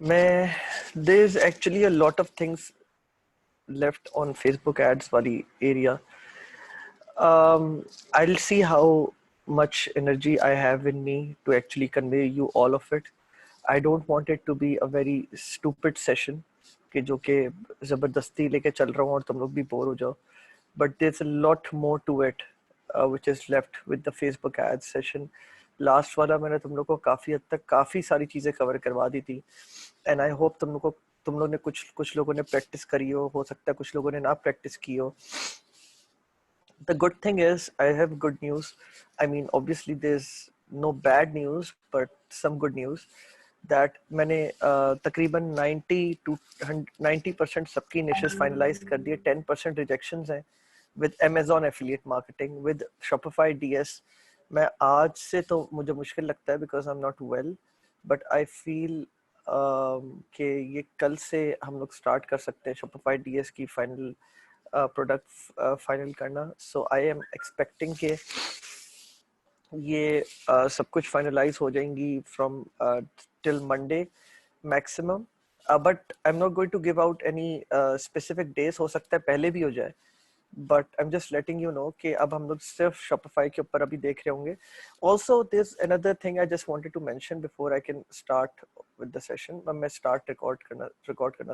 मैं there's actually a lot of things left on Facebook ads वाली area. I'll see how much energy I have in me to actually convey you all of it. I don't want it to be a very stupid session कि जो कि जबरदस्ती लेके चल रहा हूँ और तुम लोग भी बोर हो जाओ. But there's a lot more to it, which is left with the Facebook ads session. Last वाला मैंने तुम लोग को काफी हद तक काफी सारी चीजें कवर करवा दी थी. एंड आई होप तुम लोग ने कुछ लोगों ने प्रैक्टिस करी हो सकता है कुछ लोगों ने ना प्रैक्टिस की हो. The good thing is I have good news. I mean, obviously there's no bad news, but some good news that मैंने तकरीबन 90% सबकी निशेस फाइनलाइज कर दिए. 10% रिजेक्शंस हैं with Amazon affiliate marketing, with Shopify DS. मैं आज से तो मुझे मुश्किल लगता है because I'm not well, but I feel कि ये कल से हम लोग स्टार्ट कर सकते हैं Shopify DS की फाइनल प्रोडक्ट फाइनल करना. सो आई एम एक्सपेक्टिंग कि ये सब कुछ फाइनलाइज हो जाएंगी from till Monday maximum. But I am not going to give out any specific days. हो सकता है पहले भी हो जाए, but I am just letting you know कि अब हम लोग सिर्फ शॉपिफाई के ऊपर अभी देख रहे होंगे. Also this another thing I just wanted to mention before I can start with the session. मैं स्टार्ट रिकॉर्ड करना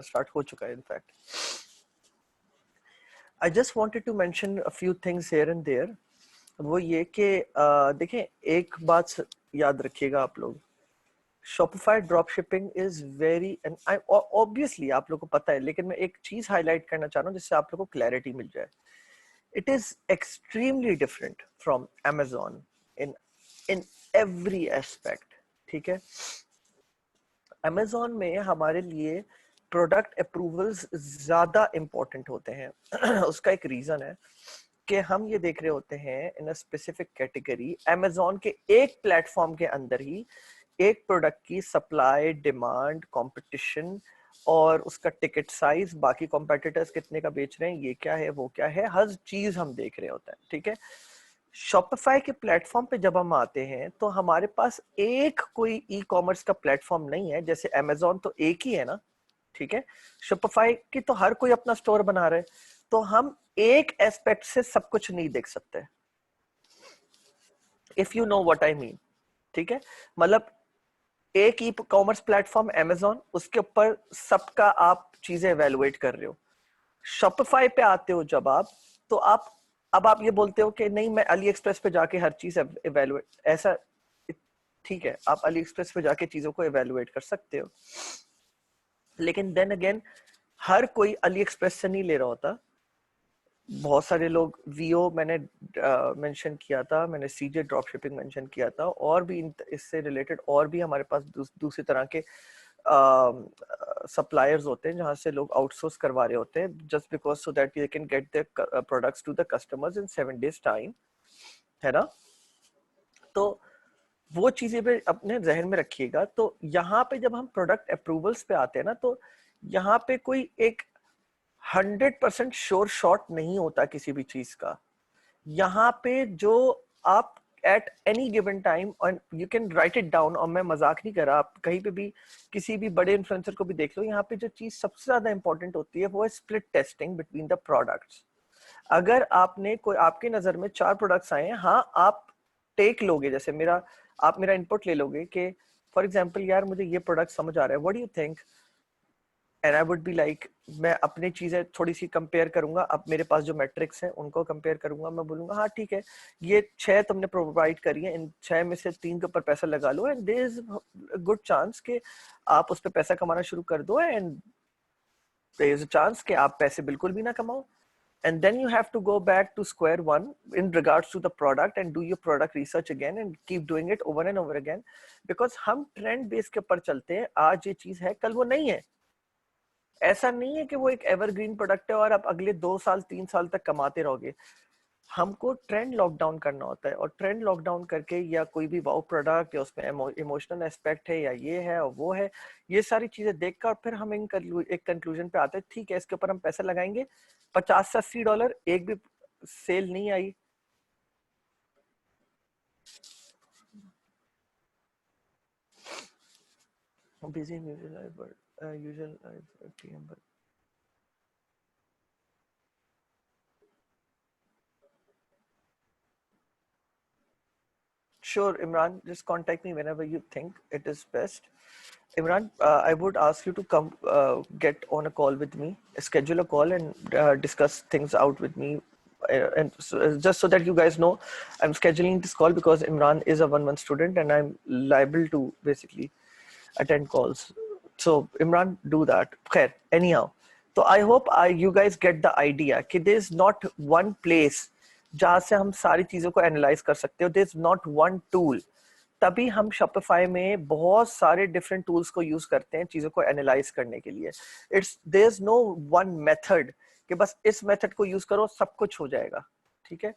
स्टार्ट हो चुका है in fact. I just wanted to mention a few things here and there. वो ये कि देखें, एक बात याद रखिएगा आप लोग. Shopify dropshipping is very, and obviously आप लोगों को पता है, लेकिन मैं एक चीज हाईलाइट करना चाह रहा हूँ जिससे आप लोगों को क्लैरिटी मिल जाए. It is extremely different from Amazon in every aspect. ठीक है. Amazon में हमारे लिए प्रोडक्ट अप्रूवल्स ज्यादा इंपॉर्टेंट होते हैं. उसका एक रीजन है कि हम ये देख रहे होते हैं इन अ स्पेसिफिक कैटेगरी. Amazon के एक प्लेटफॉर्म के अंदर ही एक प्रोडक्ट की सप्लाई, डिमांड, कंपटीशन और उसका टिकट साइज, बाकी कॉम्पिटिटर्स कितने का बेच रहे हैं, ये क्या है, वो क्या है, हर चीज हम देख रहे होते हैं. ठीक है. शॉपिफाई के प्लेटफॉर्म पे जब हम आते हैं तो हमारे पास एक कोई ई कॉमर्स का प्लेटफॉर्म नहीं है. जैसे Amazon तो एक ही है ना. ठीक है. शॉपिफाई की तो हर कोई अपना स्टोर बना रहा है, तो हम एक एस्पेक्ट से सब कुछ नहीं देख सकते. If you know what I mean. ठीक है. मतलब एक ई कॉमर्स प्लेटफॉर्म Amazon, उसके ऊपर सबका आप चीजें एवेलुएट कर रहे हो. शॉपिफाई पे आते हो जब आप, तो अब आप ये बोलते हो कि नहीं, मैं अली एक्सप्रेस पे जाके हर चीज एवेलुएट, ऐसा ठीक है, आप अली एक्सप्रेस पे जाके चीजों को एवेलुएट कर सकते हो, लेकिन देन अगेन हर कोई अली एक्सप्रेस से नहीं ले रहा होता. बहुत सारे लोग वीओ मैंने मेंशन किया था, मैंने सीजे ड्रॉप शिपिंग मेंशन किया था, और भी इससे रिलेटेड और भी हमारे पास दूसरी तरह के सप्लायर्स होते हैं जहां से लोग आउटसोर्स करवा रहे होते हैं, just because so that they can get their products to the customers in 7 days time, है ना. तो वो चीजें भी अपने जहन में रखिएगा. तो यहाँ पे जब हम प्रोडक्ट अप्रूवल्स पे आते हैं ना, तो यहाँ पे कोई एक 100% श्योर शॉट नहीं होता किसी भी चीज का. यहाँ पे जो आप एट एनी गिवन टाइम, और you can write it down, और मैं मजाक नहीं कर रहा, आप कहीं पे भी किसी भी बड़े इन्फ्लुएंसर को भी देख लो, यहाँ पे जो चीज सबसे ज्यादा इंपॉर्टेंट होती है वो है split testing between the products. अगर आपने कोई, आपके नजर में 4 प्रोडक्ट्स आए हैं, हाँ आप टेक लोगे, जैसे आप मेरा इनपुट ले लोगे कि फॉर एग्जाम्पल यार मुझे ये प्रोडक्ट समझ आ रहा है, what do you think, and I would be like, मैं अपनी चीजें थोड़ी सी कंपेयर करूंगा, अब मेरे पास जो मैट्रिक्स हैं उनको कंपेयर करूंगा, मैं बोलूंगा हाँ ठीक है, ये 6 तुमने प्रोवाइड करी है, इन 6 में से 3 के ऊपर पैसा लगा लो, and there is good chance कि आप उस पर पैसा कमाना शुरू कर दो, and there is a chance कि आप पैसे बिल्कुल भी ना कमाओ. And then you have to go back to square one in regards to the product and do your product research again and keep doing it over and over again, because हम trend base के ऊपर चलते हैं. आज ये चीज है, कल वो नहीं है. ऐसा नहीं है कि वो एक एवरग्रीन प्रोडक्ट है और आप अगले 2 साल 3 साल तक कमाते रहोगे. हमको ट्रेंड लॉकडाउन करना होता है, और ट्रेंड लॉकडाउन करके, या कोई भी वाउ प्रोडक्ट, या उसमें इमोशनल एस्पेक्ट है, या ये है और वो है, ये सारी चीजें देखकर फिर हम एक कंक्लूजन पे आते हैं, ठीक है इसके ऊपर हम पैसा लगाएंगे. $50 से $80 एक भी सेल नहीं आई। बिजी यूजुअल टीएम पर sure, Imran, just contact me whenever you think it is best. Imran, I would ask you to come get on a call with me, schedule a call and discuss things out with me. And so, just so that you guys know, I'm scheduling this call because Imran is a 1-1 student and I'm liable to basically attend calls. So Imran, do that. Khair, anyhow. So I hope you guys get the idea कि there is not one place जहाँ से हम सारी चीजों को analyse कर सकते हो. There is not one tool. तभी हम Shopify में बहुत सारे डिफरेंट टूल्स को यूज करते हैं चीजों को एनालाइज करने के लिए. There is no one method कि बस इस मेथड को यूज करो सब कुछ हो जाएगा. ठीक है,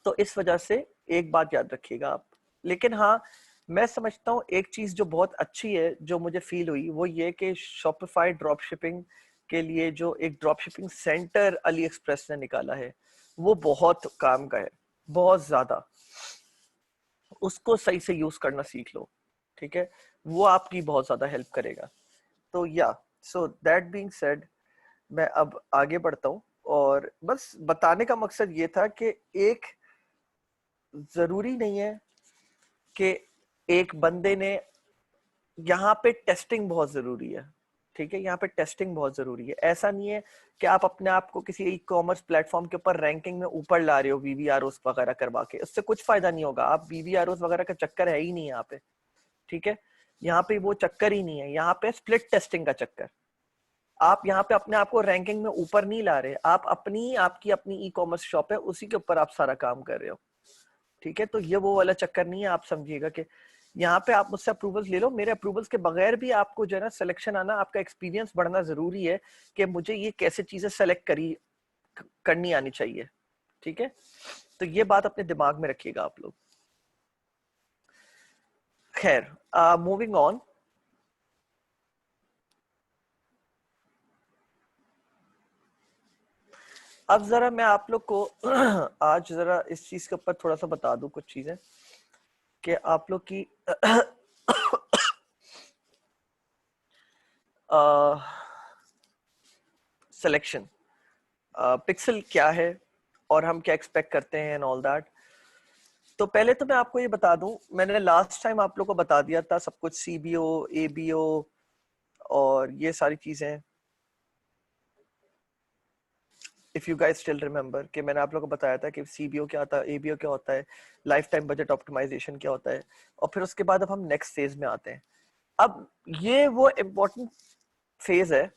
तो इस वजह से एक बात याद रखिएगा आप. लेकिन हाँ, मैं समझता हूँ एक चीज जो बहुत अच्छी है जो मुझे फील हुई वो ये कि Shopify ड्रॉप शिपिंग के लिए जो एक drop shipping centre Ali express ने निकाला है वो बहुत काम का है, बहुत ज्यादा. उसको सही से यूज करना सीख लो. ठीक है, वो आपकी बहुत ज्यादा हेल्प करेगा. तो या सो दैट बीइंग सेड, मैं अब आगे बढ़ता हूँ और बस बताने का मकसद ये था कि एक जरूरी नहीं है कि एक बंदे ने, यहाँ पे टेस्टिंग बहुत जरूरी है. ठीक है, यहाँ पे टेस्टिंग बहुत जरूरी है. ऐसा नहीं है कि आप अपने आप को किसी ई कॉमर्स प्लेटफॉर्म के ऊपर रैंकिंग में ऊपर ला रहे हो वीवीआरओस वगैरह करवा के. उससे कुछ फायदा नहीं होगा. आप वीवीआरओस वगैरह का चक्कर है ही नहीं यहाँ पे. ठीक है, यहाँ पे वो चक्कर ही नहीं है. यहाँ पे स्प्लिट टेस्टिंग का चक्कर. आप यहाँ पे अपने आप को रैंकिंग में ऊपर नहीं ला रहे. आप आपकी अपनी ई कॉमर्स शॉप है, उसी के ऊपर आप सारा काम कर रहे हो. ठीक है, तो ये वो वाला चक्कर नहीं है. आप समझिएगा कि यहाँ पे आप मुझसे अप्रूवल्स ले लो. मेरे अप्रूवल्स के बगैर भी आपको जो है ना सिलेक्शन आना, आपका एक्सपीरियंस बढ़ना जरूरी है कि मुझे ये कैसे चीजें सेलेक्ट करनी आनी चाहिए. ठीक है, तो ये बात अपने दिमाग में रखिएगा आप लोग. खैर, मूविंग ऑन. अब जरा मैं आप लोग को आज जरा इस चीज के ऊपर थोड़ा सा बता दूं कुछ चीजें कि आप लोग की सिलेक्शन पिक्सल क्या है और हम क्या एक्सपेक्ट करते हैं एंड ऑल दैट. तो पहले तो मैं आपको ये बता दूं, मैंने लास्ट टाइम आप लोग को बता दिया था सब कुछ, सीबीओ, एबीओ और ये सारी चीजें. If you guys still remember कि मैंने आप लोगों को बताया था कि सीबीओ क्या होता है, एबीओ क्या होता है, लाइफ टाइम बजट ऑप्टिमाइजेशन क्या होता है. और फिर उसके बाद अब हम नेक्स्ट फेज में आते हैं. अब ये वो इम्पोर्टेंट फेज है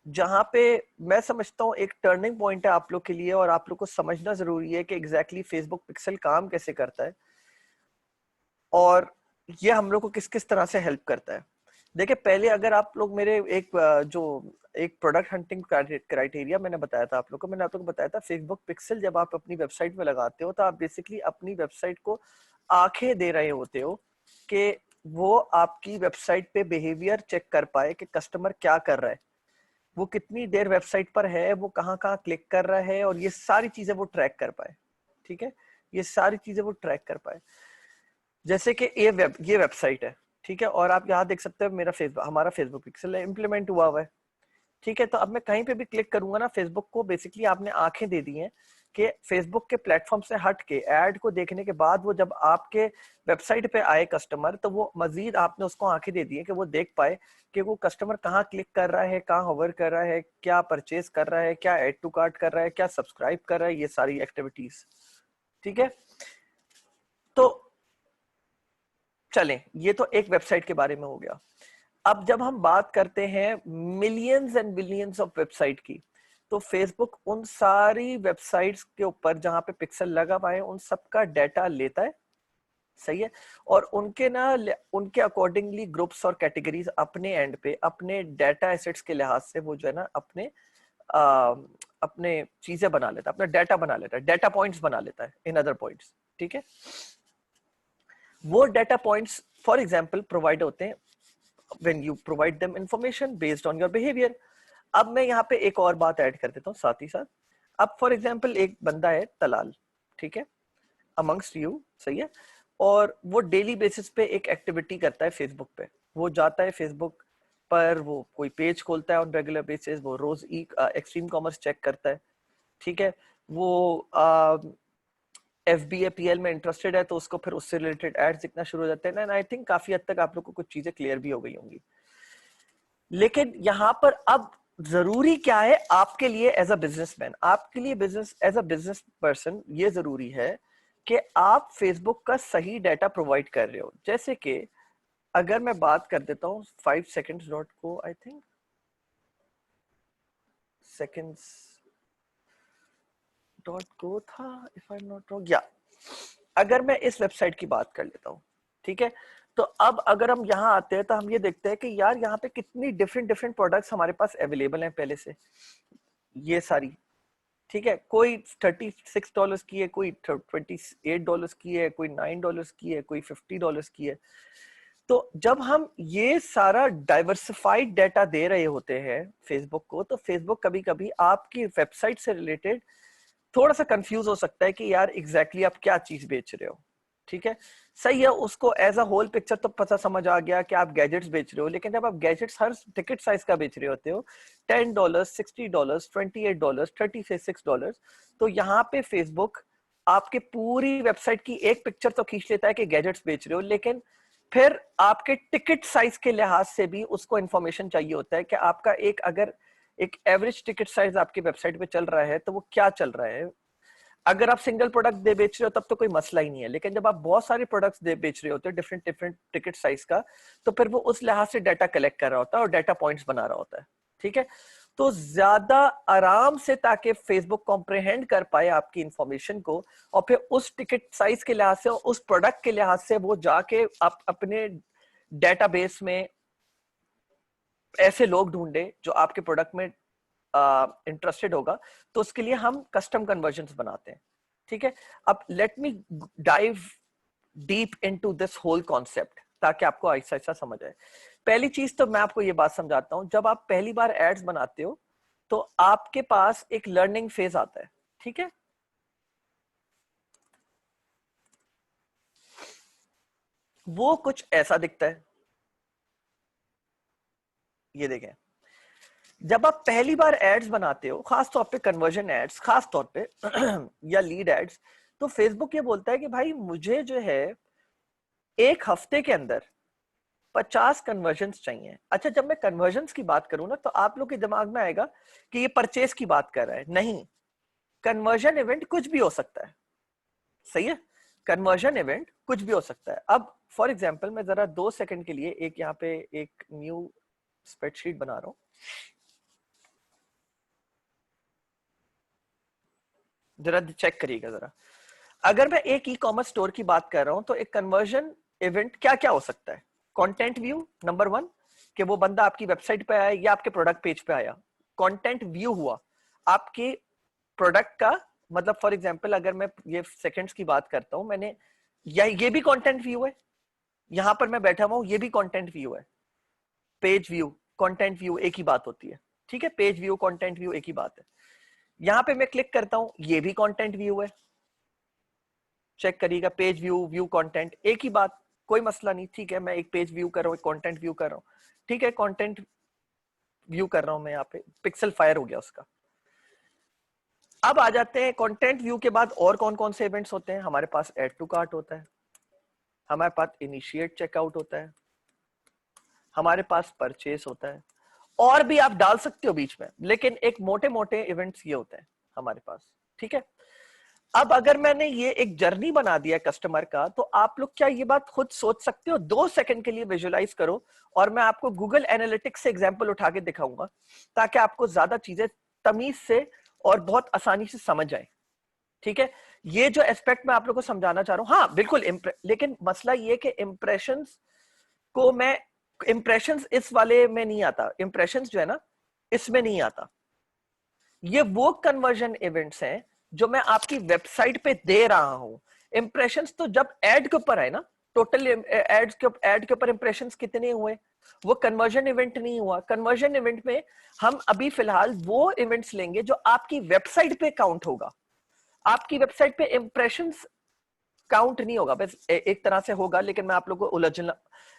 जहां पे मैं समझता हूँ एक टर्निंग पॉइंट है आप लोग के लिए और आप लोग को समझना जरूरी है कि एग्जैक्टली फेसबुक पिक्सल काम कैसे करता है और ये हम लोग को किस किस तरह से हेल्प करता है. देखिए, पहले अगर आप लोग मेरे एक प्रोडक्ट हंटिंग क्राइटेरिया मैंने बताया था आप लोग को, मैंने आप लोग को बताया था फेसबुक पिक्सल जब आप अपनी वेबसाइट में लगाते हो तो आप बेसिकली अपनी वेबसाइट को आंखें दे रहे होते हो कि वो आपकी वेबसाइट पे बिहेवियर चेक कर पाए कि कस्टमर क्या कर रहा है, वो कितनी देर वेबसाइट पर है, वो कहाँ कहाँ क्लिक कर रहा है, और ये सारी चीजें वो ट्रैक कर पाए. ठीक है, ये सारी चीजें वो ट्रैक कर पाए. जैसे कि ये वेबसाइट है. ठीक है, और आप यहाँ देख सकते हो हमारा फेसबुक पिक्सल इम्प्लीमेंट हुआ है. ठीक है, तो अब मैं कहीं पे भी क्लिक करूंगा ना, फेसबुक को बेसिकली आपने आंखें दे दी हैं कि फेसबुक के प्लेटफॉर्म से हट के ऐड को देखने के बाद वो जब आपके वेबसाइट पे आए कस्टमर, तो वो मजीद आपने उसको आंखें दे दी है कि वो देख पाए कि वो कस्टमर कहाँ क्लिक कर रहा है, कहाँ होवर कर रहा है, क्या परचेज कर रहा है, क्या ऐड टू कार्ट कर रहा है, क्या सब्सक्राइब कर रहा है, ये सारी एक्टिविटीज. ठीक है, तो चलें, ये तो एक वेबसाइट के बारे में हो गया. अब जब हम बात करते हैं millions and billions of website की, तो फेसबुक उन सारी वेबसाइट्स के ऊपर जहां पे पिक्सल लगा हुआ है उन सबका डाटा लेता है. सही है, और उनके अकॉर्डिंगली ग्रुप्स और कैटेगरीज अपने एंड पे अपने डाटा एसेट्स के लिहाज से वो जो है ना अपने चीजें बना लेता है, अपना डाटा बना लेता है, डाटा पॉइंट्स बना लेता है इन अदर पॉइंट्स. ठीक है, वो data points for example provide होते हैं when you provide them information based on your behavior. अब मैं यहाँ पे एक और बात ऐड कर देता हूँ साथ ही साथ. अब फॉर एग्जांपल एक बंदा है तलाल, ठीक है, अमंगस्ट यू, सही है, और वो डेली बेसिस पे एक एक्टिविटी करता है फेसबुक पे। वो जाता है फेसबुक पर, वो कोई पेज खोलता है ऑन रेगुलर बेसिस, वो रोज एक्सट्रीम कॉमर्स चेक करता है, ठीक है, वो FBA-PL में इंटरेस्टेड है तो उसको फिर उससे रिलेटेड एड्स दिखना शुरू हो जाते हैं। एंड आई थिंक काफी हद तक आप लोग को कुछ चीजें क्लियर भी हो गई होंगी। लेकिन यहाँ पर अब जरूरी क्या है आपके लिए एज अ बिजनेसमैन, आपके लिए business as a business person, ये जरूरी है कि आप फेसबुक का सही डाटा प्रोवाइड कर रहे हो। जैसे कि अगर मैं बात कर देता हूँ 5 seconds डॉट को, आई थिंक seconds डॉट को था, if I am not wrong, या अगर मैं इस वेबसाइट की बात कर लेता हूँ, ठीक है, तो अब अगर हम यहाँ आते हैं तो हम ये देखते हैं कि यार यहाँ पे कितनी डिफरेंट डिफरेंट प्रोडक्ट्स हमारे पास अवेलेबल हैं पहले से, ये सारी, ठीक है, कोई $36 की है, कोई $28 की है, कोई $9 की है, कोई $50 की है। तो जब हम ये सारा डाइवर्सिफाइड डाटा दे रहे होते हैं फेसबुक को, तो फेसबुक कभी कभी आपकी वेबसाइट से रिलेटेड थोड़ा सा कंफ्यूज हो सकता है कि यार एग्जैक्टली आप क्या चीज बेच रहे हो, ठीक है, सही है, उसको एज अ होल पिक्चर तो पता समझ आ गया कि आप गैजेट्स बेच रहे हो। लेकिन जब आप गैजेट्स हर टिकट साइज का बेच रहे होते हो, $10, $60, $28, $36, तो यहाँ पे फेसबुक आपके पूरी वेबसाइट की एक पिक्चर तो खींच लेता है कि गैजेट्स बेच रहे हो, लेकिन फिर आपके टिकट साइज के लिहाज से भी उसको इंफॉर्मेशन चाहिए होता है कि आपका अगर एक एवरेज टिकट साइज आपकी वेबसाइट पे चल रहा है तो वो क्या चल रहा है। अगर आप सिंगल प्रोडक्ट दे बेच रहे हो तब तो कोई मसला ही नहीं है, लेकिन जब आप बहुत सारे प्रोडक्ट्स दे बेच रहे होते हो डिफरेंट डिफरेंट टिकट साइज का, तो फिर वो उस लिहाज से डाटा कलेक्ट कर रहा होता है और डाटा पॉइंट्स बना रहा होता है, ठीक है। तो ज्यादा आराम से, ताकि फेसबुक कॉम्प्रिहेंड कर पाए आपकी इंफॉर्मेशन को, और फिर उस टिकट साइज के लिहाज से, उस प्रोडक्ट के लिहाज से वो जाके आप अपने डेटाबेस में ऐसे लोग ढूंढे जो आपके प्रोडक्ट में इंटरेस्टेड होगा, तो उसके लिए हम कस्टम कन्वर्जन्स बनाते हैं, ठीक है। अब let me dive deep into this whole concept ताकि आपको ऐसा ऐसा समझ आए। पहली चीज तो मैं आपको ये बात समझाता हूं, जब आप पहली बार एड्स बनाते हो तो आपके पास एक लर्निंग फेज आता है, ठीक है। वो कुछ ऐसा दिखता है, ये देखें, जब आप पहली बार एड्स बनाते हो, खास तौर पे कन्वर्जन एड्स, खास तौर पे या लीड एड्स, तो फेसबुक ये बोलता है कि भाई मुझे जो है एक हफ्ते के अंदर 50 कन्वर्जन्स चाहिए। अच्छा, जब मैं कन्वर्जन्स की बात करूं ना, तो आप लोग के दिमाग में आएगा कि ये परचेज की बात कर रहा है। नहीं, कन्वर्जन इवेंट कुछ भी हो सकता है, सही है, कन्वर्जन इवेंट कुछ भी हो सकता है। अब फॉर एग्जाम्पल मैं जरा 2 सेकंड के लिए एक यहाँ पे एक न्यू स्प्रेडशीट बना रहा हूं, जरा चेक करिएगा जरा। अगर मैं एक ई कॉमर्स स्टोर की बात कर रहा हूं, तो एक कन्वर्जन इवेंट क्या क्या हो सकता है। कंटेंट व्यू नंबर 1, कि वो बंदा आपकी वेबसाइट पे आया या आपके प्रोडक्ट पेज पे आया। कंटेंट व्यू हुआ आपके प्रोडक्ट का, मतलब फॉर एग्जांपल अगर मैं ये सेकंड्स की बात करता हूं, मैंने ये भी कंटेंट व्यू है, यहां पर मैं बैठा हुआ हूं, ये भी कंटेंट व्यू है। पेज व्यू, कंटेंट व्यू एक ही बात होती है, ठीक है, पेज व्यू कंटेंट व्यू एक ही बात है। यहां पे मैं क्लिक करता हूं, ये भी कंटेंट व्यू है, चेक करिएगा, पेज व्यू, व्यू कंटेंट एक ही बात, कोई मसला नहीं, ठीक है। मैं एक पेज व्यू कर रहा हूँ, एक कंटेंट व्यू कर रहा हूँ, ठीक है, कंटेंट व्यू कर रहा हूं मैं, यहाँ पे पिक्सल फायर हो गया उसका। अब आ जाते हैं कंटेंट व्यू के बाद और कौन कौन से इवेंट्स होते हैं। हमारे पास ऐड टू कार्ट होता है, हमारे पास इनिशिएट चेकआउट होता है, हमारे पास परचेस होता है, और भी आप डाल सकते हो बीच में, लेकिन एक मोटे मोटे इवेंट्स ये होते हैं हमारे पास, ठीक है। अब अगर मैंने ये एक जर्नी बना दिया कस्टमर का, तो आप लोग क्या ये बात खुद सोच सकते हो? 2 सेकंड के लिए विजुअलाइज करो, और मैं आपको गूगल एनालिटिक्स से एग्जांपल उठा के दिखाऊंगा, ताकि आपको ज्यादा चीजें तमीज से और बहुत आसानी से समझ आए, ठीक है। ये जो एस्पेक्ट मैं आप लोग को समझाना चाह रहा हूं, हाँ बिल्कुल, लेकिन मसला ये कि इंप्रेशंस को मैं, इंप्रेशंस इस वाले में नहीं आता, इंप्रेशंस जो है ना इसमें नहीं आता। ये वो कन्वर्जन इवेंट्स हैं जो मैं आपकी वेबसाइट पे दे रहा हूं। इंप्रेशंस तो जब एड के ऊपर है ना, टोटल एड के ऊपर इंप्रेशंस कितने हुए, वो कन्वर्जन इवेंट नहीं हुआ। कन्वर्जन इवेंट में हम अभी फिलहाल वो इवेंट्स लेंगे जो आपकी वेबसाइट पे काउंट होगा। आपकी वेबसाइट पे इंप्रेशंस काउंट नहीं होगा, बस एक तरह से होगा, लेकिन मैं आप लोगों को उलझना,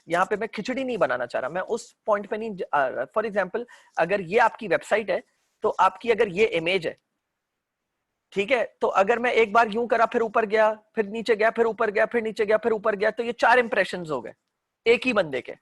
यहाँ पे मैं खिचड़ी नहीं बनाना चाह रहा, मैं उस पॉइंट पे नहीं आ रहा। फॉर एग्जाम्पल, अगर ये आपकी वेबसाइट है तो आपकी अगर ये इमेज है, ठीक है, तो अगर मैं एक बार यूं करा, फिर ऊपर गया, फिर नीचे गया, फिर ऊपर गया, फिर नीचे गया, फिर ऊपर गया, तो ये 4 इंप्रेशंस हो गए एक ही बंदे के।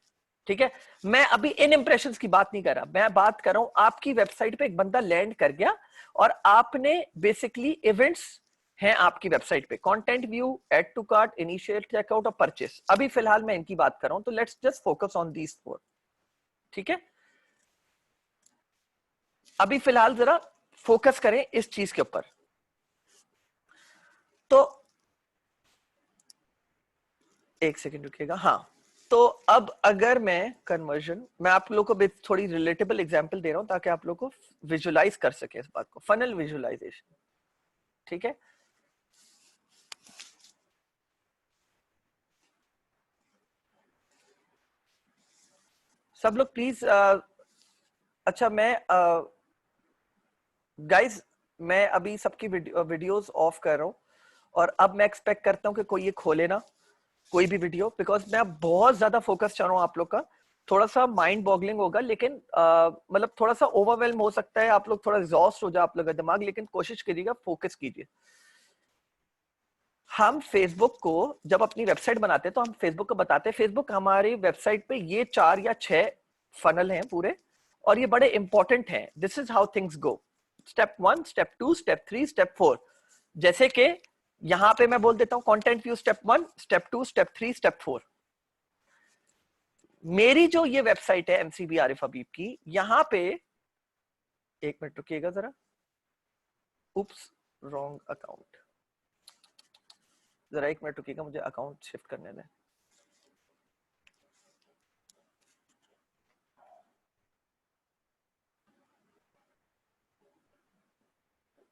ठीक है, मैं अभी इन इंप्रेशंस की बात नहीं कर रहा, मैं बात कर रहा हूं आपकी वेबसाइट पे एक बंदा लैंड कर गया और आपने बेसिकली इवेंट्स हैं आपकी वेबसाइट पे, content view, add to cart, initiate checkout और परचेस। अभी फिलहाल मैं इनकी बात कर रहा हूं, तो let's just focus on these 4। ठीक है, अभी फिलहाल जरा फोकस करें इस चीज के ऊपर। तो एक सेकंड रुकिएगा। हाँ, तो अब अगर मैं कन्वर्जन, मैं आप लोगों को थोड़ी रिलेटेबल एग्जांपल दे रहा हूं ताकि आप लोगों को विजुलाइज कर सके इस बात को, फनल विजुलाइजेशन। ठीक है, सब लोग प्लीज, अच्छा मैं गाइस मैं अभी सबकी वीडियोस ऑफ कर रहा हूं और अब मैं एक्सपेक्ट करता हूं कि कोई ये खोले ना कोई भी वीडियो, बिकॉज मैं बहुत ज्यादा फोकस चाह रहा हूं आप लोग का। थोड़ा सा माइंड बॉगलिंग होगा, लेकिन मतलब थोड़ा सा ओवरवेलम हो सकता है, आप लोग थोड़ा एग्जॉस्ट हो जाए आप लोग का दिमाग, लेकिन कोशिश कीजिएगा, फोकस कीजिए। हम फेसबुक को जब अपनी वेबसाइट बनाते हैं तो हम फेसबुक को बताते हैं, फेसबुक हमारी वेबसाइट पे ये 4 या 6 फनल हैं पूरे, और ये बड़े इंपॉर्टेंट हैं। This is how things go, step 1, step 2, step 3, step 4। जैसे कि यहां पे मैं बोल देता हूं content view step 1, step 2, step 3, step 4। मेरी जो ये वेबसाइट है एमसीबी आरिफ हबीब की, यहां पे एक मिनट रुकिएगा जरा, उप्स, रॉन्ग अकाउंट, जरा एक मिनट रुकिएगा, मुझे अकाउंट शिफ्ट करने दें।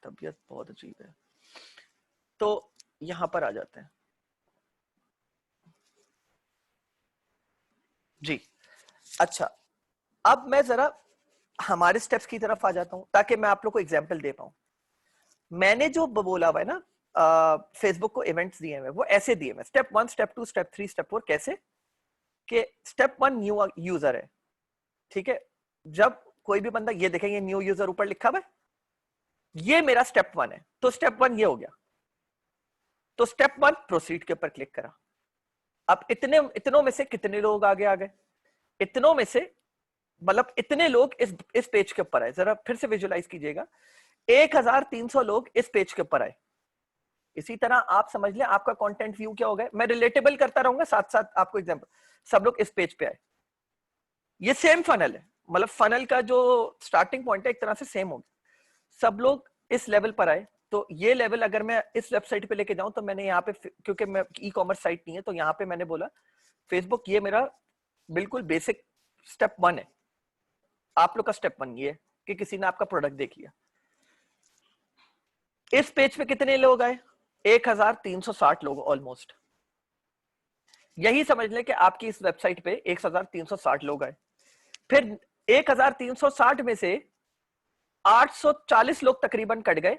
तबीयत बहुत अजीब है, तो यहां पर आ जाते हैं जी। अच्छा, अब मैं जरा हमारे स्टेप्स की तरफ आ जाता हूं ताकि मैं आप लोग को एग्जांपल दे पाऊं। मैंने जो बोला हुआ है ना, फेसबुक को इवेंट्स दिए हुए वो ऐसे दिए हुए, स्टेप 1, स्टेप 2, स्टेप 3, स्टेप 4। कैसे कि स्टेप 1 न्यू यूजर है, ठीक है, जब कोई भी बंदा ये देखेंगे न्यू यूजर ऊपर लिखा हुआ है, ये मेरा स्टेप 1 है, तो स्टेप 1 ये हो गया। तो स्टेप 1 प्रोसीड के ऊपर क्लिक करा। अब इतनों में से कितने लोग आगे आ गए? इतनों में से मतलब इतने लोग इस पेज के ऊपर आए, जरा फिर से विजुलाइज कीजिएगा, 1300 लोग इस पेज के ऊपर आए। इसी तरह आप समझ लें आपका कंटेंट व्यू क्या हो गया, मैं रिलेटेबल करता रहूंगा साथ साथ आपको एग्जांपल। सब लोग इस पेज पे आए, ये सेम फनल है, मतलब फनल का जो स्टार्टिंग पॉइंट है एक तरह से सेम हो गया। सब लोग इस लेवल पर आए, तो ये लेवल अगर मैं इस वेबसाइट पे लेके जाऊं, तो मैंने यहाँ पे, क्योंकि मैं ई कॉमर्स साइट नहीं है, तो यहाँ पे मैंने बोला फेसबुक ये मेरा बिल्कुल बेसिक स्टेप 1 है। आप लोग का स्टेप 1 ये है कि किसी ने आपका प्रोडक्ट देख लिया। इस पेज पे कितने लोग आए? 1360 लोग ऑलमोस्ट। यही समझ लें कि आपकी इस वेबसाइट पे 1360 लोग आए। फिर 1360 में से 840 लोग तकरीबन कट गए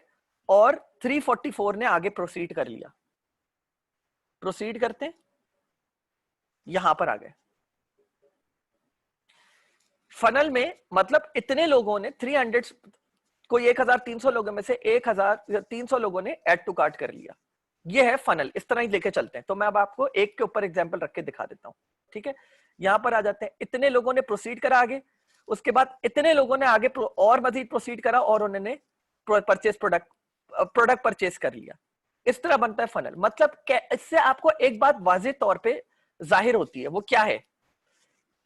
और 344 ने आगे प्रोसीड कर लिया। प्रोसीड करते हैं, यहां पर आ गए फनल में, मतलब इतने लोगों ने 300, कोई 1300 लोगों में से 1300 लोगों ने ऐड टू कार्ट कर लिया। ये है फनल, इस तरह ही लेके चलते हैं। तो मैं अब आपको एक के ऊपर एग्जांपल रख के दिखा देता हूं, ठीक है। यहां पर आ जाते हैं, इतने लोगों ने प्रोसीड करा आगे, उसके बाद इतने लोगों ने आगे और मजीद प्रोसीड करा और उन्होंने प्रोडक्ट परचेस कर लिया। इस तरह बनता है फनल। मतलब इससे आपको एक बात वाज़ेह तौर पे जाहिर होती है, वो क्या है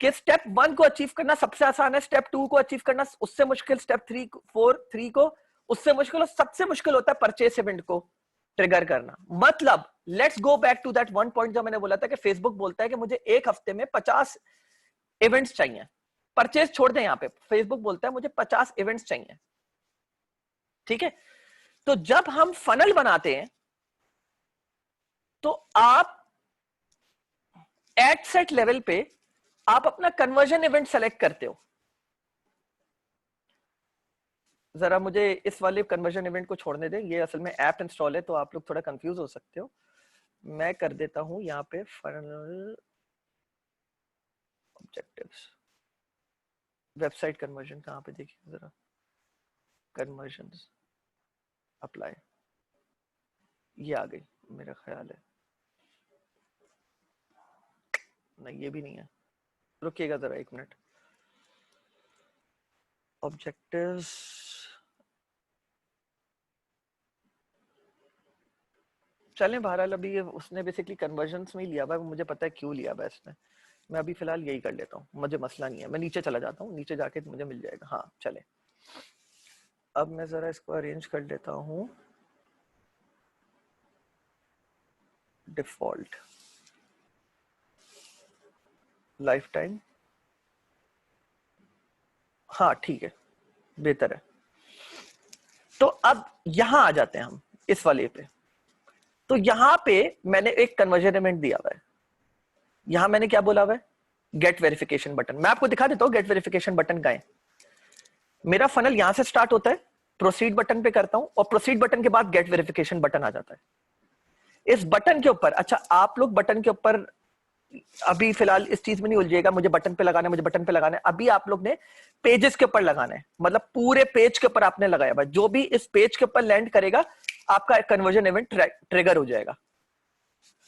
कि स्टेप 1 को अचीव करना सबसे आसान है, स्टेप 2 को अचीव करना उससे मुश्किल, स्टेप 3 को उससे मुश्किल, और सबसे मुश्किल होता है परचेस इवेंट को ट्रिगर करना। मतलब let's go back to that one point जो मैंने बोला था कि फेसबुक बोलता है कि मुझे एक हफ्ते में 50 इवेंट्स चाहिए। परचेस छोड़ दें, यहां पे फेसबुक बोलता है मुझे 50 इवेंट्स चाहिए, ठीक है। तो जब हम फनल बनाते हैं तो आप एट सेट लेवल पे आप अपना कन्वर्जन इवेंट सेलेक्ट करते हो। जरा मुझे इस वाले कन्वर्जन इवेंट को छोड़ने दें, ये असल में ऐप इंस्टॉल है तो आप लोग थोड़ा कंफ्यूज हो सकते हो। मैं कर देता हूं यहाँ पे फनल ऑब्जेक्टिव्स, वेबसाइट कन्वर्जन कहाँ पे देखिए जरा, कन्वर्जन अप्लाई, ये आ गई मेरा ख्याल है, नहीं ये भी नहीं है, रुकिएगा जरा एक मिनट। ऑब्जेक्टिव्स, चलें बहरहाल अभी उसने बेसिकली कन्वर्जन्स में ही लिया हुआ है, मुझे पता है क्यों लिया हुआ है इसने। मैं अभी फिलहाल यही कर लेता हूँ, मुझे मसला नहीं है, मैं नीचे चला जाता हूँ, नीचे जाके मुझे मिल जाएगा। हाँ चले, अब मैं जरा इसको अरेंज कर लेता हूँ डिफॉल्ट लाइफ टाइम। हाँ ठीक है, बेहतर है। तो अब यहां आ जाते हैं हम इस वाले पे। तो यहां पे मैंने एक कन्वर्जन इवेंट दिया हुआ है, यहां मैंने क्या बोला हुआ है, गेट वेरिफिकेशन बटन। मैं आपको दिखा देता हूं गेट वेरिफिकेशन बटन का है। मेरा फनल यहां से स्टार्ट होता है, प्रोसीड बटन पे करता हूं और प्रोसीड बटन के बाद गेट वेरिफिकेशन बटन आ जाता है। इस बटन के ऊपर, अच्छा आप लोग बटन के ऊपर अभी फिलहाल इस चीज में नहीं उलझिएगा, मुझे बटन पे लगाना है, मुझे बटन पे लगाना है। अभी आप लोग ने पेजेस के ऊपर लगाना है, मतलब पूरे पेज के ऊपर आपने लगाया हुआ, जो भी इस पेज के ऊपर लैंड करेगा आपका कन्वर्जन इवेंट ट्रिगर हो जाएगा।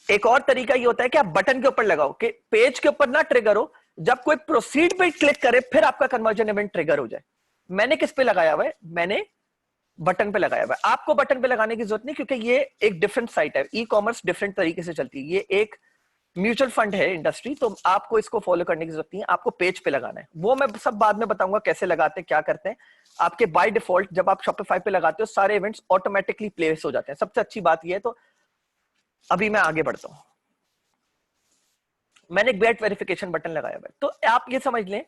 एक और तरीका ये होता है कि आप बटन के ऊपर लगाओ कि पेज के ऊपर ना ट्रिगर हो, जब कोई प्रोसीड पे क्लिक करे फिर आपका कन्वर्जन इवेंट ट्रिगर हो जाए। मैंने किस पे लगाया हुआ है, मैंने बटन पे लगाया हुआ है। आपको बटन पे लगाने की जरूरत नहीं, क्योंकि ये एक डिफरेंट साइट है, ई कॉमर्स डिफरेंट तरीके से चलती है, ये एक म्यूचुअल फंड है इंडस्ट्री, तो आपको इसको फॉलो करने की जरूरत नहीं है, आपको पेज पे लगाना है। वो मैं सब बाद में बताऊंगा कैसे लगाते हैं, क्या करते हैं। आपके बाय डिफॉल्ट जब आप शॉपिफाई पे लगाते हो सारे इवेंट्स ऑटोमेटिकली प्लेस हो जाते हैं, सबसे अच्छी बात ये है। तो अभी मैं आगे बढ़ता हूं, मैंने गेट वेरिफिकेशन बटन लगाया हुआ है। तो आप ये समझ लें,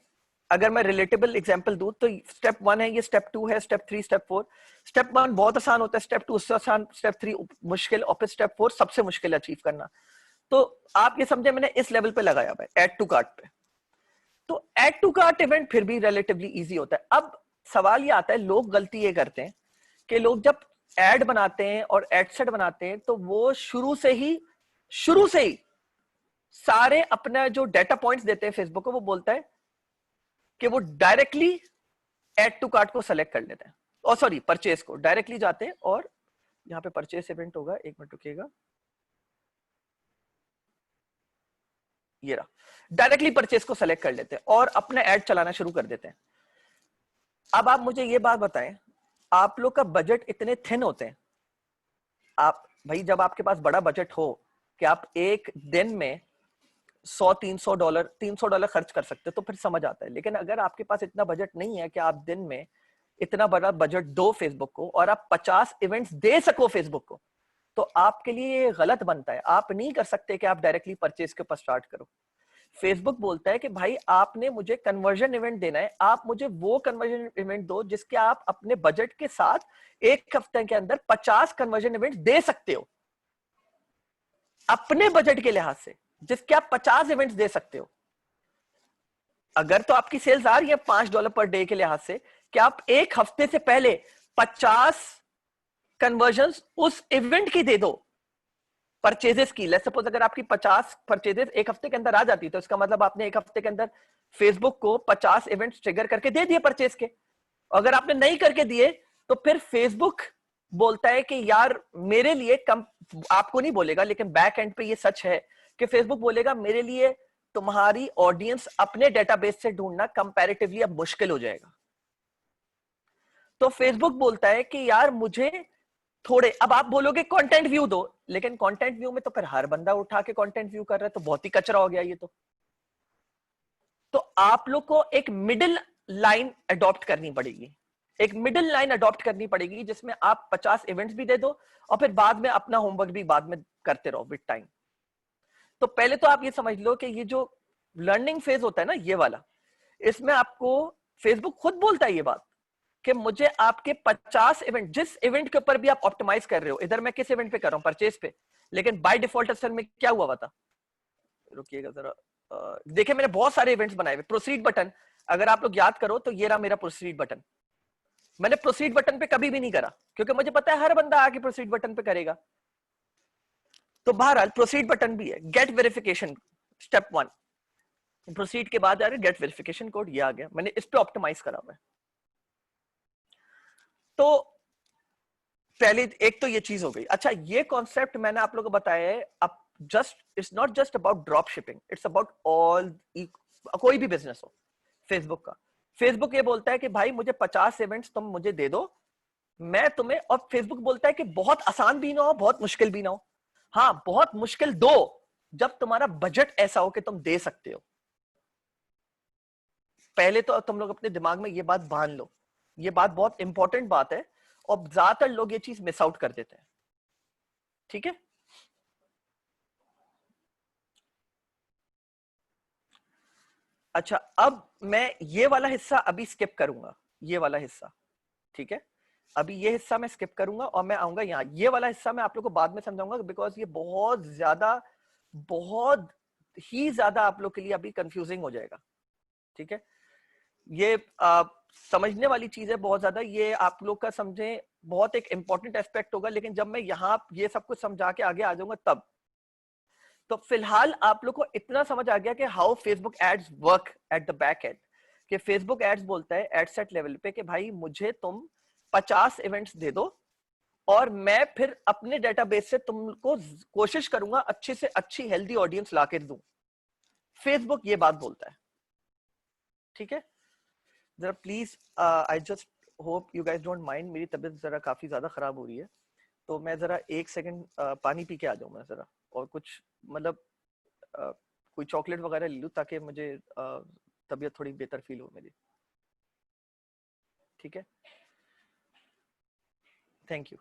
अगर मैं रिलेटेबल एग्जांपल दूं तो स्टेप 1 है, ये स्टेप 2 है, स्टेप 3, स्टेप 4। स्टेप 1 बहुत आसान होता है, स्टेप 2 उससे आसान, स्टेप 3 मुश्किल, और फिर स्टेप 4 सबसे मुश्किल अचीव करना। तो आप ये समझे मैंने इस लेवल पे लगाया हुआ है, ऐड टू कार्ट पे। तो ऐड टू कार्ट इवेंट फिर भी रिलेटिवली इजी होता है। अब सवाल ये आता है, लोग गलती ये करते हैं कि लोग जब एड बनाते हैं और एड सेट बनाते हैं तो वो शुरू से ही सारे अपना जो डेटा पॉइंट्स देते हैं फेसबुक को, वो बोलता है कि वो डायरेक्टली ऐड टू कार्ट को सेलेक्ट कर लेते हैं, और सॉरी परचेज को डायरेक्टली जाते हैं, और यहाँ पे परचेज इवेंट होगा, एक मिनट रुकिएगा, ये रहा, डायरेक्टली परचेज को सेलेक्ट कर लेते हैं और अपने ऐड चलाना शुरू कर देते हैं। अब आप मुझे ये बात बताएं, आप लोग का बजट इतने थिन होते हैं, आप भाई जब आपके पास बड़ा बजट हो कि आप एक दिन में 300 डॉलर खर्च कर सकते हो तो फिर समझ आता है। लेकिन अगर आपके पास इतना बजट नहीं है कि आप दिन में इतना बड़ा बजट दो फेसबुक को और आप 50 इवेंट्स दे सको फेसबुक को, तो आपके लिए ये गलत बनता है। आप नहीं कर सकते कि आप डायरेक्टली परचेज के ऊपर स्टार्ट करो। फेसबुक बोलता है कि भाई आपने मुझे कन्वर्जन इवेंट देना है, आप मुझे वो कन्वर्जन इवेंट दो जिसके आप अपने बजट के साथ एक हफ्ते के अंदर 50 कन्वर्जन इवेंट दे सकते हो, अपने बजट के लिहाज से, जिसके आप 50 इवेंट्स दे सकते हो। अगर तो आपकी सेल्स आ रही है $5 पर डे के लिहाज से, कि आप एक हफ्ते से पहले 50 कन्वर्जन्स उस इवेंट की दे दो, परचेजेस की। लेट्स सपोज अगर आपकी 50 परचेजेस एक हफ्ते के अंदर आ जाती तो इसका मतलब आपने एक हफ्ते के अंदर फेसबुक को 50 इवेंट्स ट्रिगर करके दे दिए परचेज के। अगर आपने नहीं करके दिए तो फिर फेसबुक बोलता है कि यार मेरे लिए कम, आपको नहीं बोलेगा लेकिन बैक एंड पे ये सच है कि फेसबुक बोलेगा मेरे लिए तुम्हारी ऑडियंस अपने डेटाबेस से ढूंढना कंपैरेटिवली अब मुश्किल हो जाएगा। तो फेसबुक बोलता है कि यार मुझे थोड़े, अब आप बोलोगे कंटेंट व्यू दो, लेकिन कंटेंट व्यू में तो फिर हर बंदा उठा के कंटेंट व्यू कर रहा है, तो बहुत ही कचरा हो गया ये तो आप लोग को एक मिडिल लाइन अडॉप्ट करनी पड़ेगी, एक मिडिल लाइन अडॉप्ट करनी पड़ेगी जिसमें आप 50 इवेंट्स भी दे दो और फिर बाद में अपना होमवर्क भी बाद में करते रहो विद टाइम। तो पहले तो आप ये समझ लो कि ये जो लर्निंग फेज होता है ना ये वाला, इसमें आपको फेसबुक खुद बोलता है ये बात कि मुझे आपके 50 इवेंट, जिस इवेंट के ऊपर भी आप ऑप्टिमाइज कर रहे हो, इधर मैं किस इवेंट पे कर रहा हूं, परचेज पे, लेकिन बाय डिफॉल्ट असल में क्या हुआ था, रुकिएगा जरा, देखिए मैंने बहुत सारे इवेंट्स बनाए हुए। प्रोसीड बटन, अगर आप लोग याद करो तो ये रहा मेरा प्रोसीड बटन। मैंने प्रोसीड बटन पे कभी भी नहीं करा क्योंकि मुझे पता है हर बंदा आके प्रोसीड बटन पे करेगा। तो बहरहाल प्रोसीड बटन भी है। गेट वेरिफिकेशन स्टेप 1, प्रोसीड के बाद आ रहा गेट वेरिफिकेशन कोड, ये आ गया, मैंने इस पे ऑप्टिमाइज करा हुआ है। तो पहले एक तो ये चीज हो गई। अच्छा, ये कॉन्सेप्ट मैंने आप लोगों को बताया है। अब just it's not just about drop shipping, it's about all, कोई भी बिजनेस हो। फेसबुक का, फेसबुक ये बोलता है कि भाई मुझे 50 इवेंट्स तुम मुझे दे दो, मैं तुम्हें, और फेसबुक बोलता है कि बहुत आसान भी ना हो बहुत मुश्किल भी ना हो। हाँ, बहुत मुश्किल दो जब तुम्हारा बजट ऐसा हो कि तुम दे सकते हो। पहले तो तुम लोग अपने दिमाग में ये बात बांध लो, ये बात बहुत इंपॉर्टेंट बात है और ज्यादातर लोग ये चीज मिस आउट कर देते हैं। ठीक है, अच्छा अब मैं ये वाला हिस्सा अभी स्किप करूंगा, ये वाला हिस्सा, ठीक है, अभी ये हिस्सा मैं स्किप करूंगा और मैं आऊंगा यहाँ। ये वाला हिस्सा मैं आप लोग को बाद में समझाऊंगा बिकॉज ये बहुत ही ज्यादा आप लोग के लिए अभी कंफ्यूजिंग हो जाएगा। ठीक है, ये समझने वाली चीज है बहुत ज्यादा, ये आप लोग का समझे बहुत एक इंपॉर्टेंट एस्पेक्ट होगा, लेकिन जब मैं यहाँ ये सब कुछ समझा के आगे आ जाऊंगा तब। तो फिलहाल आप लोग को इतना समझ आ गया कि how Facebook ads work at the back end, कि फेसबुक एड्स बोलता है एड सेट लेवल पे कि भाई मुझे तुम 50 इवेंट्स दे दो और मैं फिर अपने डेटाबेस से तुमको कोशिश करूंगा अच्छे से अच्छी हेल्दी ऑडियंस लाके दूं। फेसबुक ये बात बोलता है। ठीक है, जरा please I just hope you guys don't mind, मेरी तबीयत जरा काफी ज्यादा खराब हो रही है, तो मैं जरा एक सेकंड पानी पी के आ जाऊं मैं जरा, और कुछ मतलब कोई चॉकलेट वगैरह ले लूं ताकि मुझे तबीयत थोड़ी बेहतर फील हो मेरी। ठीक है, थैंक यू।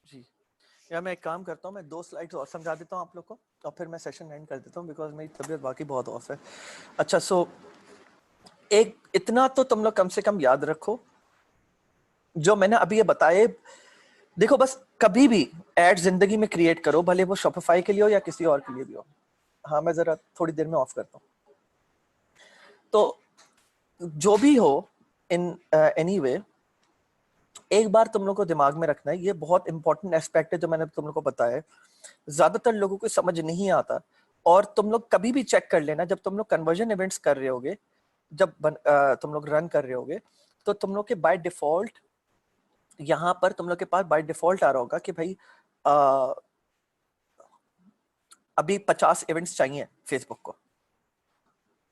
जी, या मैं एक काम करता हूँ, मैं 2 स्लाइड्स और समझा देता हूँ आप लोग को और फिर मैं सेशन एंड कर देता हूँ बिकॉज मेरी तबीयत बाकी बहुत ऑफ है। अच्छा, सो एक इतना तो तुम लोग कम से कम याद रखो जो मैंने अभी ये बताए। देखो बस कभी भी एड जिंदगी में क्रिएट करो, भले वो शॉपिफाई के लिए हो या किसी और के लिए भी हो। हाँ, मैं जरा थोड़ी देर में ऑफ करता हूँ। तो जो भी हो, इन एनी वे, एक बार तुम लोग को दिमाग में रखना है, ये बहुत इंपॉर्टेंट एस्पेक्ट है जो मैंने तुम लोग को बताया है, ज्यादातर लोगों को समझ नहीं आता। और तुम लोग कभी भी चेक कर लेना जब तुम लोग कन्वर्जन इवेंट्स कर रहे होगे, जब तुम लोग रन कर रहे होगे, तो तुम लोग के बाय डिफॉल्ट यहाँ पर तुम लोग के पास बाय डिफॉल्ट आ रहा होगा कि भाई अभी 50 इवेंट्स चाहिए फेसबुक को,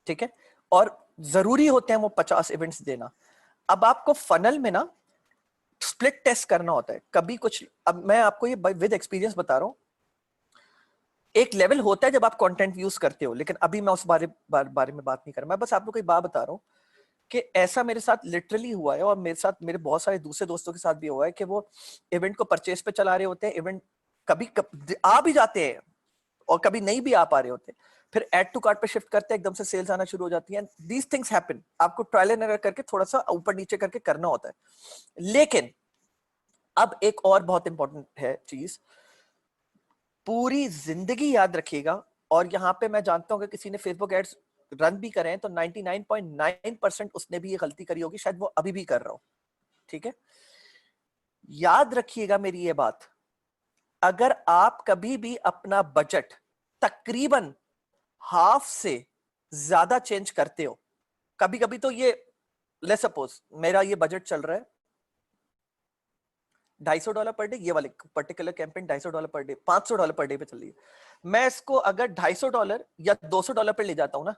ठीक है, और जरूरी होते हैं वो 50 इवेंट्स देना। अब आपको फनल में ना स्प्लिट टेस्ट करना होता है कभी कुछ। अब मैं आपको ये विद एक्सपीरियंस बता रहा हूँ, एक लेवल होता है जब आप कंटेंट यूज करते हो, लेकिन अभी मैं उस बारे में बात नहीं कर रहा, मैं बस आप लोग को एक बात बता रहा हूँ कि ऐसा मेरे साथ लिटरली हुआ है, और मेरे साथ मेरे बहुत सारे दूसरे दोस्तों के साथ भी हुआ है कि वो इवेंट को परचेज पे चला रहे होते हैं, इवेंट कभी आ भी जाते हैं और कभी नहीं भी आ पा रहे होते, फिर ऐड टू कार्ट पे शिफ्ट करते हैं, एकदम से सेल्स आना शुरू हो जाती है। दीज थिंग्स हैपन, आपको ट्रायल एंड एरर करके थोड़ा सा ऊपर नीचे करके करना होता है। लेकिन अब एक और बहुत इंपॉर्टेंट है चीज, पूरी जिंदगी याद रखिएगा, और यहां पे मैं जानता हूं कि किसी ने फेसबुक एड्स रन भी करे हैं तो 99.9% उसने भी ये गलती करी होगी, शायद वो अभी भी कर रहा हो, ठीक है। याद रखिएगा मेरी ये बात, अगर आप कभी भी अपना बजट तकरीबन हाफ से ज्यादा चेंज करते हो, कभी कभी तो ये, लेट्स सपोज मेरा ये बजट चल रहा है $250 पर डे, ये वाले particular campaign $250 per day, $500 per day पे चल रही है, मैं इसको अगर $250 या $200 पे ले जाता हूं ना,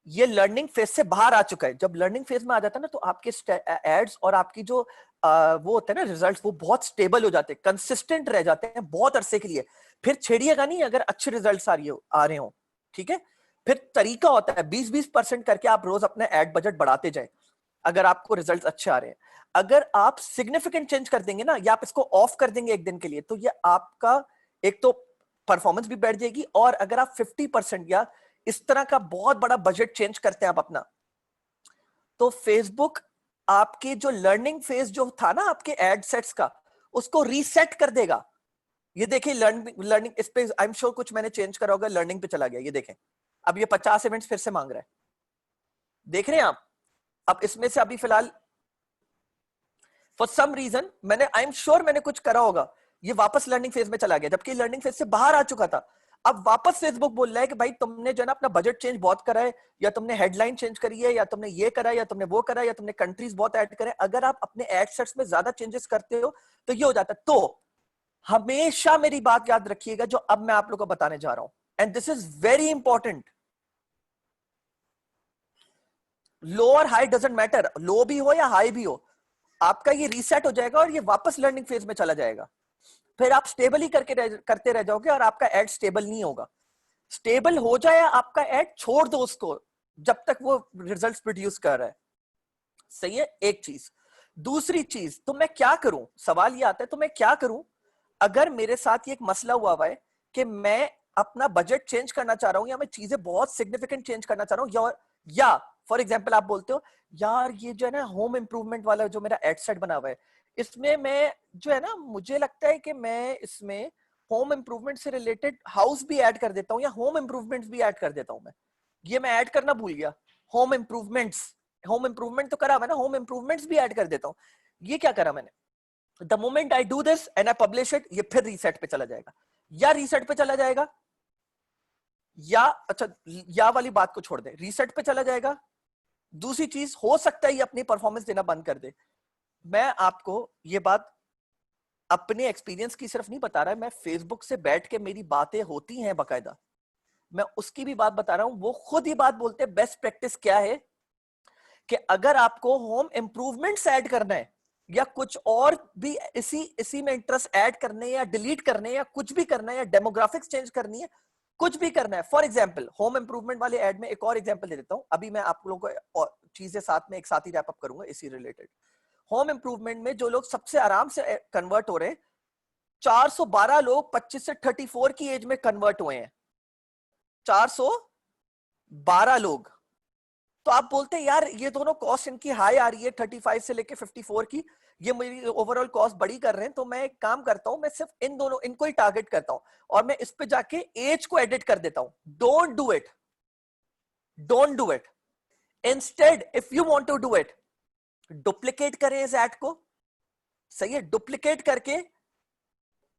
ये लर्निंग फेज से बाहर आ चुका है। जब लर्निंग फेज में आ जाता है ना, तो आपके एड्स और आपकी जो वो होता है ना रिजल्ट्स, वो बहुत स्टेबल हो जाते हैं, कंसिस्टेंट रह जाते हैं बहुत अरसे के लिए। फिर छेड़िएगा नहीं अगर अच्छे रिजल्ट्स आ रहे हो, ठीक है। फिर तरीका होता है 20-20% करके आप रोज अपना एड बजट बढ़ाते जाए, अगर आपको रिजल्ट्स अच्छे आ रहे हैं। अगर आप सिग्निफिकेंट चेंज कर देंगे ना, या आप इसको ऑफ कर देंगे एक दिन के लिए, तो ये आपका एक तो परफॉर्मेंस भी बैठ जाएगी, और अगर आप 50% या इस तरह का बहुत बड़ा बजट चेंज करते हैं आप अपना, तो फेसबुक आपके जो लर्निंग फेज जो था ना आपके एड सेट्स का, उसको रीसेट कर देगा। ये देखिए लर्निंग इस पे आई एम श्योर कुछ मैंने चेंज करा होगा, लर्निंग पे चला गया, ये देखें अब ये 50 इवेंट्स फिर से मांग रहा है, देख रहे हैं आप। अब इसमें से अभी फिलहाल फॉर सम रीजन मैंने, आई एम श्योर मैंने कुछ करा होगा, ये वापस लर्निंग फेज में चला गया, जबकि लर्निंग फेज से बाहर आ चुका था। अब वापस फेसबुक बोल रहा है कि भाई तुमने जो है ना अपना बजट चेंज बहुत करा है, या तुमने हेडलाइन चेंज करी है, या तुमने ये करा है, या तुमने वो करा है, या तुमने कंट्रीज बहुत ऐड करे। अगर आप अपने एड सेट्स में ज्यादा चेंजेस करते हो तो ये हो जाता है। तो हमेशा मेरी बात याद रखिएगा जो अब मैं आप लोगों को बताने जा रहा हूं, and this is very important. Low और हाई डजंट मैटर, लो भी हो या हाई भी हो, आपका ये रीसेट हो जाएगा और ये वापस लर्निंग फेज में चला जाएगा। फिर आप स्टेबल ही करते रह जाओगे, और आपका एड स्टेबल नहीं होगा। स्टेबल हो जाए आपका एड, छोड़ दो उसको जब तक वो रिजल्ट्स प्रोड्यूस कर रहा है, सही है। एक चीज, दूसरी चीज, तो मैं क्या करूं, सवाल ये आता है तो मैं क्या करूं अगर मेरे साथ ये एक मसला हुआ है कि मैं अपना बजट चेंज करना चाह रहा हूं, या मैं चीजें बहुत सिग्निफिकेंट चेंज करना चाह रहा हूं, या फॉर एग्जाम्पल आप बोलते हो यार ये जो है ना होम इंप्रूवमेंट वाला जो मेरा एड सेट बना हुआ है, इसमें मैं जो है ना, मुझे लगता है कि मैं इसमें होम इंप्रूवमेंट से रिलेटेड हाउस भी ऐड कर देता हूं, या होम इंप्रूवमेंट्स भी ऐड कर देता हूं। मैं ऐड करना भूल गया, होम इंप्रूवमेंट्स, होम इंप्रूवमेंट तो करा हुआ है ना, होम इंप्रूवमेंट्स भी ऐड कर देता हूं। ये क्या करा मैंने, the moment I do this and I publish it, ये फिर रीसेट पे चला जाएगा, या रीसेट पे चला जाएगा, या अच्छा या वाली बात को छोड़ दे, रीसेट पे चला जाएगा। दूसरी चीज, हो सकता है ये अपनी परफॉर्मेंस देना बंद कर दे। मैं आपको ये बात अपने एक्सपीरियंस की सिर्फ नहीं बता रहा है, मैं फेसबुक से बैठ के मेरी बातें होती हैं बकायदा, मैं उसकी भी बात बता रहा हूं। वो खुद ही बात बोलते हैं बेस्ट प्रैक्टिस क्या है, कि अगर आपको होम इंप्रूवमेंट्स ऐड करना है, या कुछ और भी इसी में इंटरेस्ट ऐड करने, या डिलीट करने, या कुछ भी करना है, या डेमोग्राफिक्स चेंज करनी है, कुछ भी करना है। फॉर एग्जांपल होम इंप्रूवमेंट वाले ऐड में एक और एग्जांपल दे देता हूं, अभी मैं आप लोगों को चीजें साथ में एक साथ ही रैप अप करूंगा इसी रिलेटेड। होम इंप्रूवमेंट में जो लोग सबसे आराम से कन्वर्ट हो रहे हैं, 412 लोग 25 से 34 की एज में कन्वर्ट हुए हैं, 412 लोग। तो आप बोलते हैं यार ये दोनों कॉस्ट इनकी हाई आ रही है 35 से लेके 54 की, ये मेरी ओवरऑल कॉस्ट बड़ी कर रहे हैं, तो मैं एक काम करता हूं, मैं सिर्फ इन दोनों इनको ही टारगेट करता हूं, और मैं इस पे जाके एज को एडिट कर देता हूं। Don't do it, don't do it. Instead if you want to do it, duplicate करें इस एड को, सही है, डुप्लीकेट करके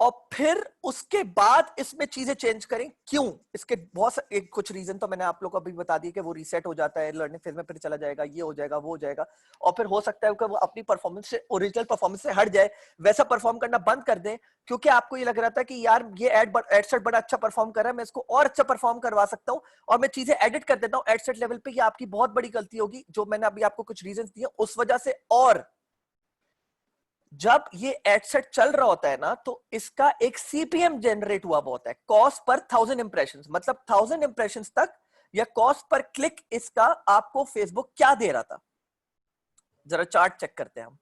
और फिर उसके बाद इसमें चीजें चेंज करें। क्यों? इसके बहुत एक कुछ रीजन तो मैंने आप लोगों को अभी बता दिया कि वो रीसेट हो जाता है लर्निंग फेज में, फिर चला जाएगा, ये हो जाएगा, वो हो जाएगा, और फिर हो सकता है कि वो अपनी परफॉर्मेंस से, ओरिजिनल परफॉर्मेंस से हट जाए, वैसा परफॉर्म करना बंद कर दे, क्योंकि आपको ये लग रहा था कि यार ये एड सेट बड़ा अच्छा परफॉर्म कर रहा है, मैं इसको और अच्छा परफॉर्म करवा सकता हूँ, और मैं चीजें एडिट कर देता हूँ एड सेट लेवल पे। ये आपकी बहुत बड़ी गलती होगी, जो मैंने अभी आपको कुछ रीजन दिए उस वजह से। और जब ये एड सेट चल रहा होता है ना, तो इसका एक सीपीएम जनरेट हुआ होता है, कॉस्ट पर 1000 इंप्रेशन, मतलब 1000 इंप्रेशन तक, या कॉस्ट पर क्लिक इसका आपको फेसबुक क्या दे रहा था। जरा चार्ट चेक करते हैं हम।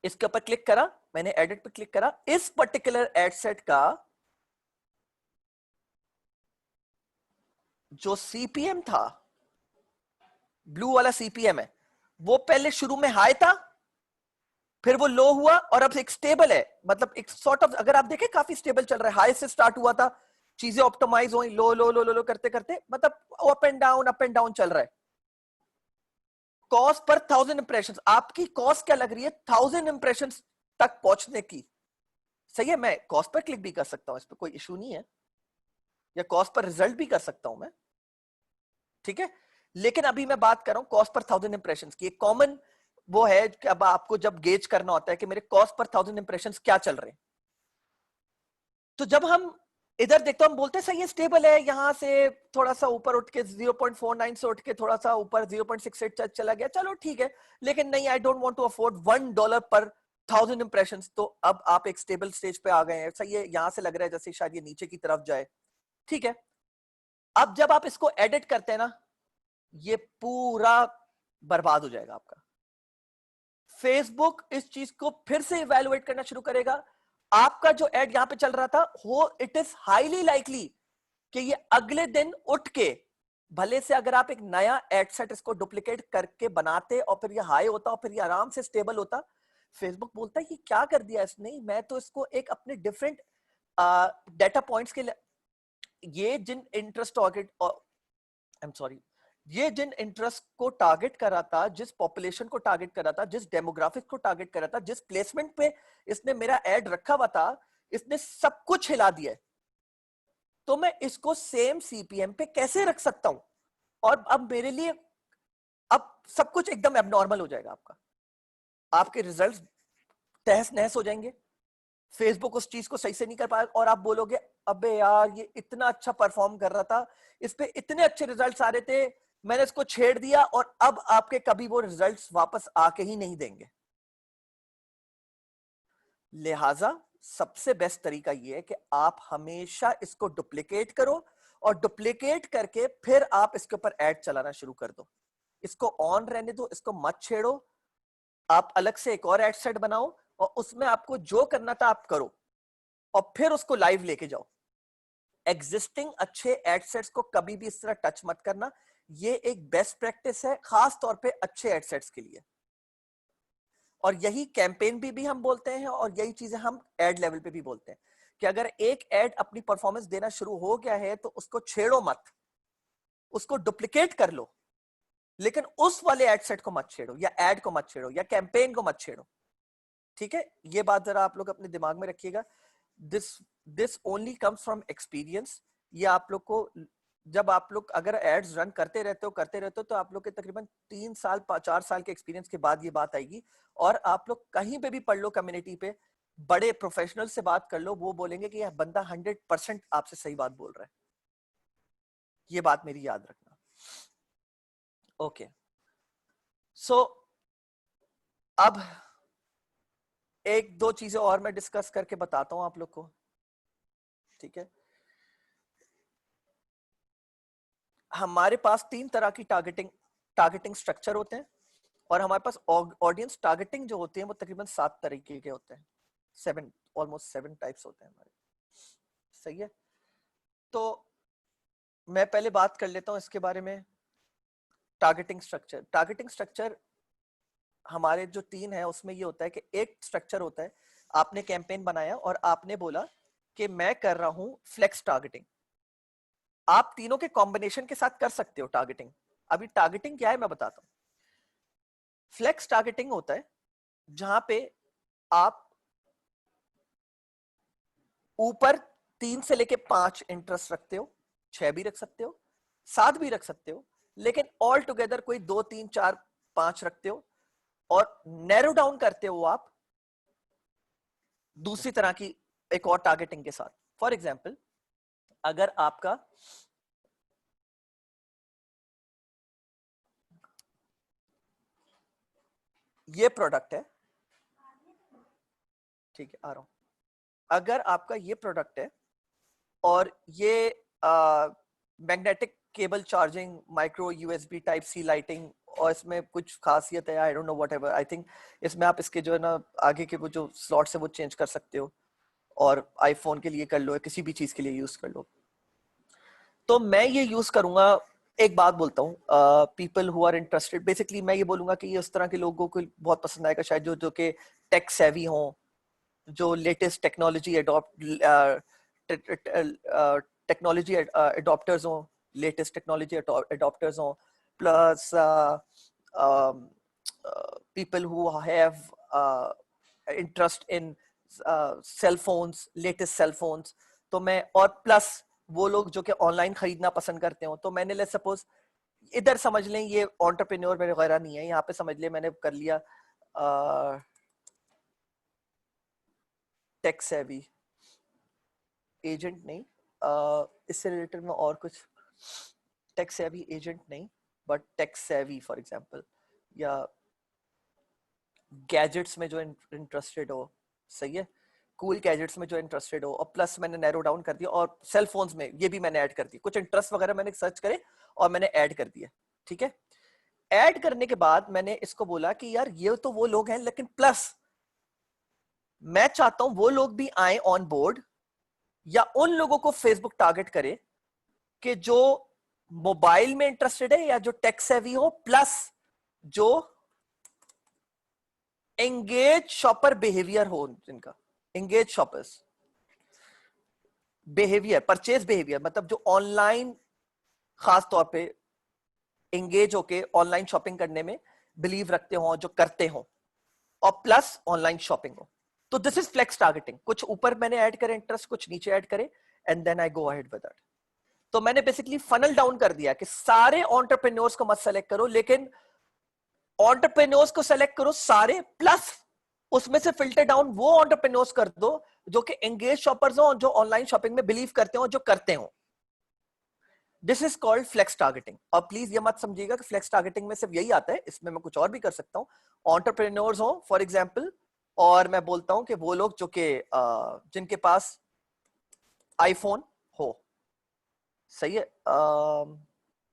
इसके ऊपर क्लिक करा मैंने, एडिट पे क्लिक करा, इस पर्टिकुलर एड सेट का जो सीपीएम था, ब्लू वाला सीपीएम है, वो पहले शुरू में हाई था, फिर वो लो हुआ, और अब एक स्टेबल है, मतलब एक सॉर्ट ऑफ, अगर आप देखें काफी स्टेबल चल रहा है। हाई से स्टार्ट हुआ था, चीजें ऑप्टिमाइज हुई, लो लो लो लो लो करते करते, मतलब अप एंड डाउन चल रहा है। कॉस्ट पर 1000 इंप्रेशन, आपकी कॉस्ट क्या लग रही है 1000 इंप्रेशन तक पहुंचने की? सही है, मैं कॉस्ट पर क्लिक भी कर सकता हूं, इस पर कोई इशू नहीं है, या कॉस्ट पर रिजल्ट भी कर सकता हूं मैं, ठीक है। लेकिन अभी मैं बात कर रहा हूं कॉस्ट पर 1000 इंप्रेशन की। एक कॉमन वो है कि अब आपको जब गेज करना होता है कि मेरे कॉस्ट पर 1000 इंप्रेशन क्या चल रहे हैं, तो जब हम इधर देखते हैं, हम बोलते हैं सही है, स्टेबल है, यहां से थोड़ा सा ऊपर उठ के 0.49 से उठ के थोड़ा सा ऊपर 0.68 चला गया, चलो ठीक है। लेकिन नहीं, I don't want to afford $1 पर 1000 इंप्रेशंस। तो अब आप एक स्टेबल स्टेज पे आ गए हैं, सही है, यहां से लग रहा है जैसे शायद ये नीचे की तरफ जाए, ठीक है। अब जब आप इसको एडिट करते हैं ना, ये पूरा बर्बाद हो जाएगा आपका। फेसबुक इस चीज को फिर से इवेलुएट करना शुरू करेगा। आपका जो एड यहां पे चल रहा था, हो इट इज हाईली लाइकली कि ये अगले दिन उठ के, भले से अगर आप एक नया एड सेट इसको डुप्लीकेट करके बनाते और फिर ये हाई होता और फिर ये आराम से स्टेबल होता, फेसबुक बोलता है ये क्या कर दिया इसने, मैं तो इसको एक अपने डिफरेंट डेटा पॉइंट्स के लिए, ये जिन interest target, I am sorry, ये जिन इंटरेस्ट को टारगेट कर रहा था, जिस पॉपुलेशन को टारगेट कर रहा था, जिस डेमोग्राफिक को टारगेट कर रहा था, जिस प्लेसमेंट पे इसने मेरा एड रखा हुआ था, इसने सब कुछ हिला दिया है। तो मैं इसको सेम सीपीएम पे कैसे रख सकता हूं? और अब मेरे लिए अब सब कुछ एकदम एबनॉर्मल हो जाएगा आपका, आपके रिजल्ट्स तहस नहस हो जाएंगे, फेसबुक उस चीज को सही से नहीं कर पाएगा, और आप बोलोगे अबे यार ये इतना अच्छा परफॉर्म कर रहा था, इस पे इतने अच्छे रिजल्ट्स आ रहे थे, मैंने इसको छेड़ दिया, और अब आपके कभी वो रिजल्ट्स वापस आके ही नहीं देंगे। लिहाजा सबसे बेस्ट तरीका ये है कि आप हमेशा इसको डुप्लीकेट करो, और डुप्लीकेट करके फिर आप इसके ऊपर ऐड चलाना शुरू कर दो। इसको ऑन रहने दो, इसको मत छेड़ो। आप अलग से एक और एड सेट बनाओ, और उसमें आपको जो करना था आप करो, और फिर उसको लाइव लेके जाओ। एग्जिस्टिंग अच्छे एड सेट्स को कभी भी इस तरह टच मत करना, ये एक बेस्ट प्रैक्टिस है, खास तौर पे अच्छे एड सेट्स के लिए। और यही कैंपेन भी हम बोलते हैं, और यही चीजें हम एड लेवल पे भी बोलते हैं कि अगर एक एड अपनी परफॉर्मेंस देना शुरू हो गया है तो उसको छेड़ो मत, उसको डुप्लीकेट कर लो, लेकिन उस वाले एड सेट को मत छेड़ो, या एड को मत छेड़ो, या कैंपेन को मत छेड़ो, ठीक है। ये बात जरा आप लोग अपने दिमाग में रखिएगा। This this only comes from experience. ये आप लोग को, जब आप लोग अगर एड्स रन करते रहते हो तो आप लोग के तकरीबन 3 साल 4 साल के एक्सपीरियंस के बाद ये बात आएगी। और आप लोग कहीं पे भी पढ़ लो, कम्युनिटी पे बड़े प्रोफेशनल से बात कर लो, वो बोलेंगे कि यह बंदा 100% आपसे सही बात बोल रहा है। ये बात मेरी याद रखना। ओके, सो अब एक दो चीजें और मैं डिस्कस करके बताता हूं आप लोग को, ठीक है। हमारे पास 3 तरह की टारगेटिंग स्ट्रक्चर होते हैं, और हमारे पास ऑडियंस टारगेटिंग जो होती है वो तकरीबन 7 तरीके के होते हैं, 7, ऑलमोस्ट 7 टाइप्स होते हैं हमारे, सही है। तो मैं पहले बात कर लेता हूं इसके बारे में। टारगेटिंग स्ट्रक्चर हमारे जो 3 है उसमें ये होता है कि एक स्ट्रक्चर होता है, आपने कैंपेन बनाया और आपने बोला कि मैं कर रहा हूं फ्लेक्स टारगेटिंग। आप तीनों के कॉम्बिनेशन के साथ कर सकते हो टारगेटिंग। अभी टारगेटिंग क्या है मैं बताता हूं। फ्लेक्स टारगेटिंग होता है जहां पे आप ऊपर 3 से लेके 5 इंटरेस्ट रखते हो, 6 भी रख सकते हो, 7 भी रख सकते हो, लेकिन ऑल टुगेदर कोई 2 3 4 5 रखते हो और नैरो डाउन करते हो आप दूसरी तरह की एक और टारगेटिंग के साथ। फॉर एग्जाम्पल, अगर आपका ये प्रोडक्ट है, ठीक है आ रहा हूं, अगर आपका ये प्रोडक्ट है और ये magnetic cable charging, micro USB type C lighting, और इसमें कुछ खासियत है, I don't know whatever, I think इसमें आप इसके जो है ना आगे के वो जो स्लॉट्स है वो चेंज कर सकते हो, और आईफोन के लिए कर लो या किसी भी चीज के लिए यूज कर लो। तो मैं ये यूज करूंगा। एक बात बोलता हूँ, people who are interested, basically मैं ये बोलूंगा कि ये उस तरह के लोगों को बहुत पसंद आएगा शायद जो जो कि टेक सेवी हो, जो लेटेस्ट टेक्नोलॉजी टेक्नोलॉजी एडॉप्टर्स हो, लेटेस्ट टेक्नोलॉजी एडॉप्टर्स हो, plus people who have interest in cell phones, latest cell phones। तो मैं, और प्लस वो लोग जो कि ऑनलाइन खरीदना पसंद करते हो, तो मैंने लेट्स सपोज इधर समझ लें ये एंटरप्रेन्योर मेरे वगैरह नहीं है, यहाँ पे समझ लें मैंने कर लिया टेक सेवी एजेंट नहीं, इससे रिलेटेड में और कुछ टेक सेवी एजेंट नहीं, but tech savvy for example, या गैजेट्स में जो इंटरेस्टेड हो, सही है, कूल गैजेट्स में जो इंटरेस्टेड हो, और प्लस मैंने नैरो डाउन कर दिया, और सेल फोन्स में ये भी मैंने ऐड कर दिया, कुछ इंटरेस्ट वगैरह मैंने सर्च करे और मैंने ऐड कर दिया। ठीक है, ऐड करने के बाद मैंने इसको बोला कि यार ये तो वो लोग हैं, लेकिन प्लस मैं चाहता हूं वो लोग भी आए ऑन बोर्ड, या उन लोगों को फेसबुक टारगेट करे कि जो मोबाइल में इंटरेस्टेड है या जो टेक सेवी हो, प्लस जो एंगेज शॉपर बिहेवियर हो, जिनका engage shoppers behaviour, purchase behaviour, मतलब जो ऑनलाइन खास तौर पे एंगेज होके ऑनलाइन शॉपिंग करने में बिलीव रखते हो, जो करते हो, और प्लस ऑनलाइन शॉपिंग हो। तो दिस इज फ्लेक्स टारगेटिंग। कुछ ऊपर मैंने ऐड करे इंटरेस्ट, कुछ नीचे ऐड करे, and then I go ahead with that. तो मैंने बेसिकली फनल डाउन कर दिया कि सारे एंटरप्रेन्योर्स को मत सेलेक्ट करो, लेकिन एंटरप्रेन्योर्स को सेलेक्ट करो सारे, प्लस उसमें से फिल्टर डाउन वो एंटरप्रेन्योर्स कर दो जो कि एंगेज शॉपर्स हो, जो ऑनलाइन शॉपिंग में बिलीव करते हो, जो करते हो। This is called flex targeting. और प्लीज ये मत समझिएगा कि फ्लेक्स टारगेटिंग में सिर्फ यही आता है, इसमें मैं कुछ और भी कर सकता हूं। एंटरप्रेन्योर्स हो फॉर एग्जांपल, और मैं बोलता हूं कि वो लोग जो कि जिनके पास आईफोन हो, सही है,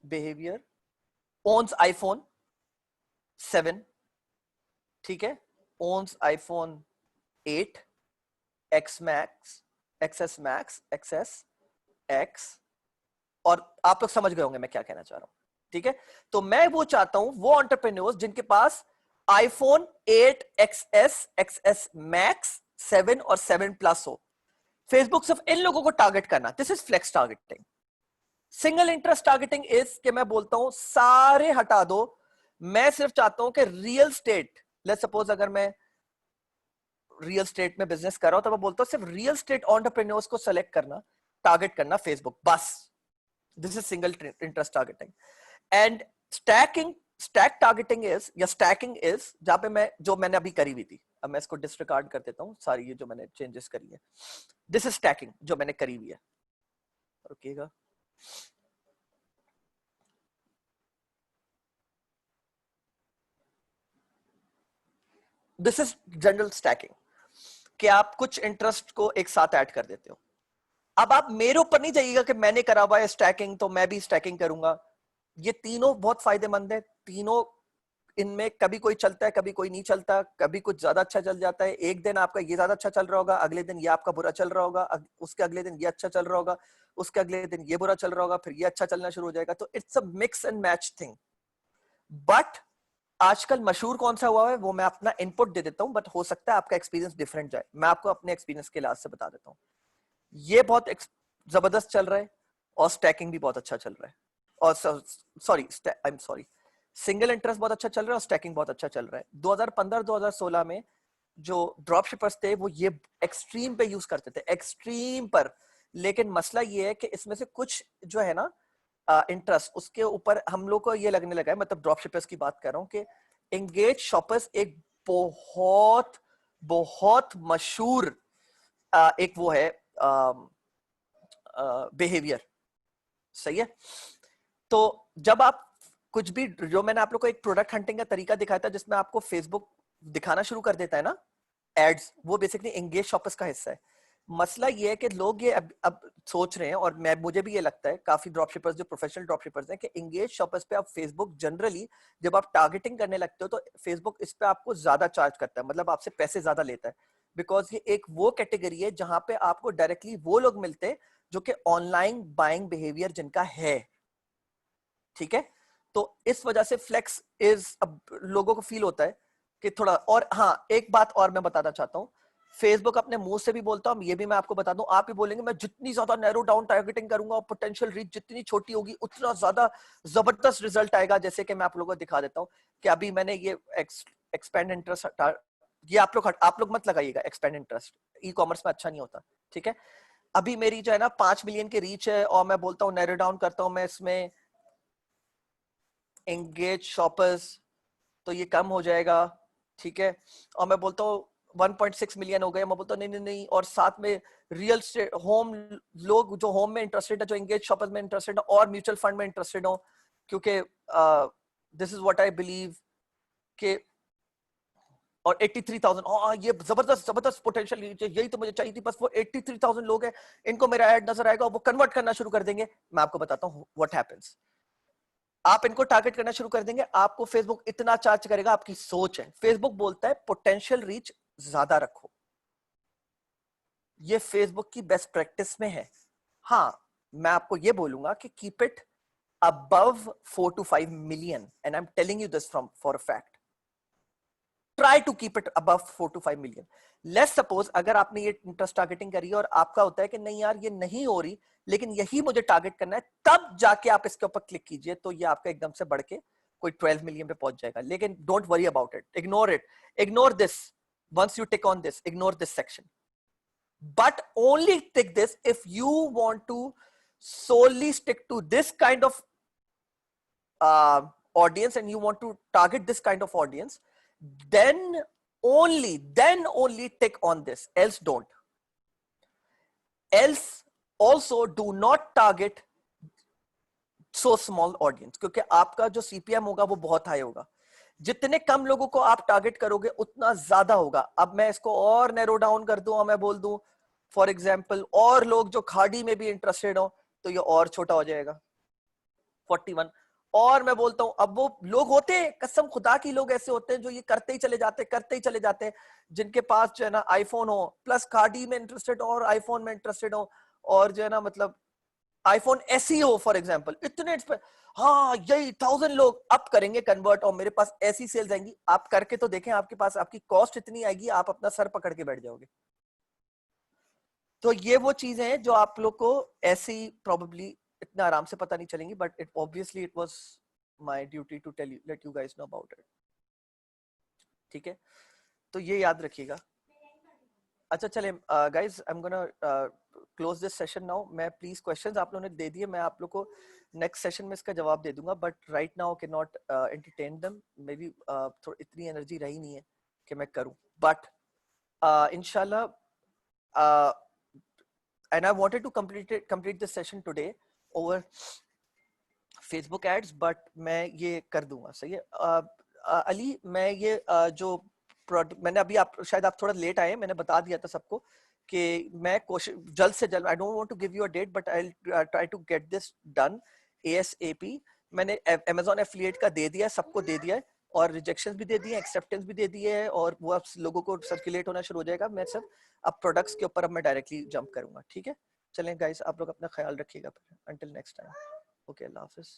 बिहेवियर ओन्स आईफोन 7, ठीक है, once iPhone 8 X max, XS max, XS X, और आप लोग समझ गए होंगे मैं क्या कहना चाह रहा हूं। ठीक है, तो मैं वो चाहता हूं वो एंटरप्रेन्योर्स जिनके पास आईफोन 8 एक्सएस, एक्सएस मैक्स, 7 और 7 प्लस हो। फेसबुक सिर्फ इन लोगों को टारगेट करना, this is flex targeting. Single interest targeting is कि मैं बोलता हूं सारे हटा दो, मैं सिर्फ चाहता हूं कि रियल स्टेट, लेट्स सपोज अगर मैं रियल स्टेट में बिजनेस कर रहा हूं, तो मैं बोलता हूं सिर्फ रियल स्टेट एंटरप्रेन्योर्स को सेलेक्ट करना, टारगेट करना फेसबुक, बस। This is single interest targeting. And stacking, stack targeting is, या स्टैकिंग इज, जहां पे मैं, जो मैंने अभी करी हुई थी, अब मैं इसको डिसरिगार्ड कर देता हूं, सारी ये जो मैंने चेंजेस करी है, दिस इज स्टैकिंग जो मैंने करी हुई है। रुकिएगा, दिस इज जनरल स्टैकिंग, कि आप कुछ इंटरेस्ट को एक साथ ऐड कर देते हो। अब आप मेरे ऊपर नहीं जाइएगा कि मैंने करा हुआ है स्टैकिंग तो मैं भी स्टैकिंग करूंगा। ये तीनों बहुत फायदेमंद है, तीनों, इनमें कभी कोई चलता है, कभी कोई नहीं चलता, कभी कुछ ज्यादा अच्छा चल जाता है। एक दिन आपका ये ज्यादा अच्छा चल रहा होगा, अगले दिन ये आपका बुरा चल रहा होगा, उसके अगले दिन ये अच्छा चल रहा होगा, उसके अगले दिन ये बुरा चल रहा होगा, फिर ये अच्छा चलना शुरू हो जाएगा। तो it's a mix and match thing. But आजकल मशहूर कौन सा हुआ है वो मैं अपना इनपुट दे देता हूं, बट हो सकता है आपका एक्सपीरियंस डिफरेंट जाए। मैं आपको अपने एक्सपीरियंस के लिहाज से बता देता हूं, ये बहुत जबरदस्त चल रहा है, और स्टैकिंग भी बहुत अच्छा चल रहा है, और sorry, I am sorry, single interest बहुत अच्छा चल रहा है और स्टैकिंग बहुत अच्छा चल रहा है। 2015-2016 में जो ड्रॉप शिपर्स थे वो ये एक्सट्रीम पे यूज करते थे, एक्सट्रीम पर। लेकिन मसला ये है कि इसमें से कुछ जो है ना इंटरेस्ट, उसके ऊपर हम लोग को ये लगने लगा है, मतलब ड्रॉप शिपर्स की बात कर रहा हूँ, कि एंगेज शॉपर्स एक बहुत बहुत मशहूर एक वो है बिहेवियर, सही है। तो जब आप कुछ भी, जो मैंने आप लोग को एक प्रोडक्ट हंटिंग का तरीका दिखाया था जिसमें आपको फेसबुक दिखाना शुरू कर देता है ना एड्स, वो बेसिकली एंगेज शॉपर्स का हिस्सा है। मसला ये है कि लोग ये अब सोच रहे हैं, और मैं मुझे भी ये लगता है, काफी ड्रॉप शिपर्स जो प्रोफेशनल ड्रॉप शिपर्स हैं, कि एंगेज शॉपर्स पे आप फेसबुक जनरली जब आप टारगेटिंग करने लगते हो तो फेसबुक इस पे आपको ज्यादा चार्ज करता है, मतलब आपसे पैसे ज्यादा लेता है, बिकॉज ये एक वो कैटेगरी है जहां पे आपको डायरेक्टली वो लोग मिलते हैं जो कि ऑनलाइन बाइंग बिहेवियर जिनका है, ठीक है। तो इस वजह से फ्लेक्स इज, अब लोगों को फील होता है कि थोड़ा, और हाँ एक बात और मैं बताना चाहता हूँ, फेसबुक अपने मुंह से भी बोलता हूँ, ये भी मैं आपको बता दूं, आप भी बोलेंगे मैं जितनी ज्यादा नैरो डाउन टारगेटिंग करूंगा और पोटेंशियल रीच जितनी छोटी होगी उतना ज्यादा जबरदस्त रिजल्ट आएगा। जैसे कि मैं आप लोगों को दिखा देता हूँ कि अभी मैंने ये एक्सपेंड इंटरेस्ट, ये आप लोग मत लगाइएगा, एक्सपेंड इंटरेस्ट ई कॉमर्स में अच्छा नहीं होता, ठीक है। अभी मेरी जो है ना 5 मिलियन की रीच है, और मैं बोलता हूँ नैरो डाउन करता हूँ मैं इसमें एंगेज शॉपर्स, तो ये कम हो जाएगा, ठीक है। और मैं बोलता हूँ 1.6 मिलियन हो गए, मैं बोलता हूँ नहीं नहीं नहीं, और साथ में रियल स्टेट होम, लोग जो होम में इंटरेस्टेड है, जो एंगेज शॉपर्स में इंटरेस्टेड है और म्यूचुअल फंड में इंटरेस्टेड हो, क्योंकि this is what I believe के, और 83,000, ये जबरदस्त जबरदस्त पोटेंशियल, यही तो मुझे चाहिए थी, बस वो 83,000 लोग हैं, इनको मेरा ऐड नजर आएगा, वो कन्वर्ट करना शुरू कर देंगे। मैं आपको बताता हूँ व्हाट हैपेंस, आप इनको टारगेट करना शुरू कर देंगे, आपको फेसबुक इतना चार्ज करेगा, आपकी सोच है, फेसबुक बोलता है पोटेंशियल रीच ज्यादा रखो, ये फेसबुक की बेस्ट प्रैक्टिस में है। हाँ, मैं आपको ये बोलूंगा कि keep it above 4 to 5 million, and I'm telling you this from for a fact. Try to keep it above 4 to 5 million. Let's suppose अगर आपने ये इंटरेस्ट टारगेटिंग करी है और आपका होता है कि नहीं यार ये नहीं हो रही, लेकिन यही मुझे टारगेट करना है, तब जाके आप इसके ऊपर क्लिक कीजिए, तो ये आपका एकदम से बढ़ के कोई 12 मिलियन पे पहुंच जाएगा। लेकिन don't worry about it, ignore it, ignore this, once you tick on this, ignore this section, but only tick this if you want to solely stick to this kind of uh, audience and you want to target this kind of audience, then only tick on this, else don't. Else also do not target so small audience, क्योंकि आपका जो CPM होगा वो बहुत high होगा, जितने कम लोगों को आप टारगेट करोगे उतना ज्यादा होगा। अब मैं इसको और नैरो डाउन कर दूं और मैं बोल दूं फॉर एग्जांपल और लोग जो खाड़ी में भी इंटरेस्टेड हो, तो ये और छोटा हो जाएगा 41। और मैं बोलता हूं, अब वो लोग होते हैं, कसम खुदा की लोग ऐसे होते हैं जो ये करते ही चले जाते, करते ही चले जाते हैं, जिनके पास जो है ना आईफोन हो प्लस खाड़ी में इंटरेस्टेड हो और आईफोन में इंटरेस्टेड हो, और जो है ना मतलब आईफोन ऐसी हो फॉर एग्जांपल, इतने हाँ यही 1000 लोग अब करेंगे कन्वर्ट और मेरे पास ऐसी सेल्स आएंगी। आप करके तो देखें, आपके पास आपकी कॉस्ट इतनी आएगी, आप अपना सर पकड़ के बैठ जाओगे। तो ये वो चीजें हैं जो आप लोग को ऐसे ही प्रोबेबली इतना आराम से पता नहीं चलेंगी, but it obviously it was my duty to tell you, let you guys know about it, ठीक है। तो ये याद रखिएगा। अच्छा चले guys, I am gonna close this session now. मैं प्लीज क्वेश्चंस आप लोगों ने दे दिए, मैं आप लोग को नेक्स्ट सेशन में इसका जवाब दे दूंगा, but right now can not entertain them, may be थोड़ी इतनी एनर्जी रही नहीं है कि मैं करूं, बट इंशाल्लाह and I wanted to complete this session today over Facebook ads, but मैं ये कर दूंगा, सही है। अली, मैं ये जो प्रोडक्ट मैंने अभी, आप शायद आप थोड़ा लेट आए, मैंने बता दिया था सबको कि मैं कोशिश जल्द से जल्द, I don't want to give you a date but I will try to get this done ASAP। मैंने Amazon एफिलिएट का दे दिया, सबको दे दिया है, और रिजेक्शंस भी दे दिए, एक्सेप्टेंस भी दे दिए है, और वो अब लोगों को सर्कुलेट होना शुरू हो जाएगा। मैं सब अब प्रोडक्ट्स के ऊपर अब मैं डायरेक्टली जंप करूंगा, ठीक है। चलें गाइस, आप लोग अपना ख्याल रखिएगा, अंटिल नेक्स्ट टाइम, ओके, अल्लाह हाफिज।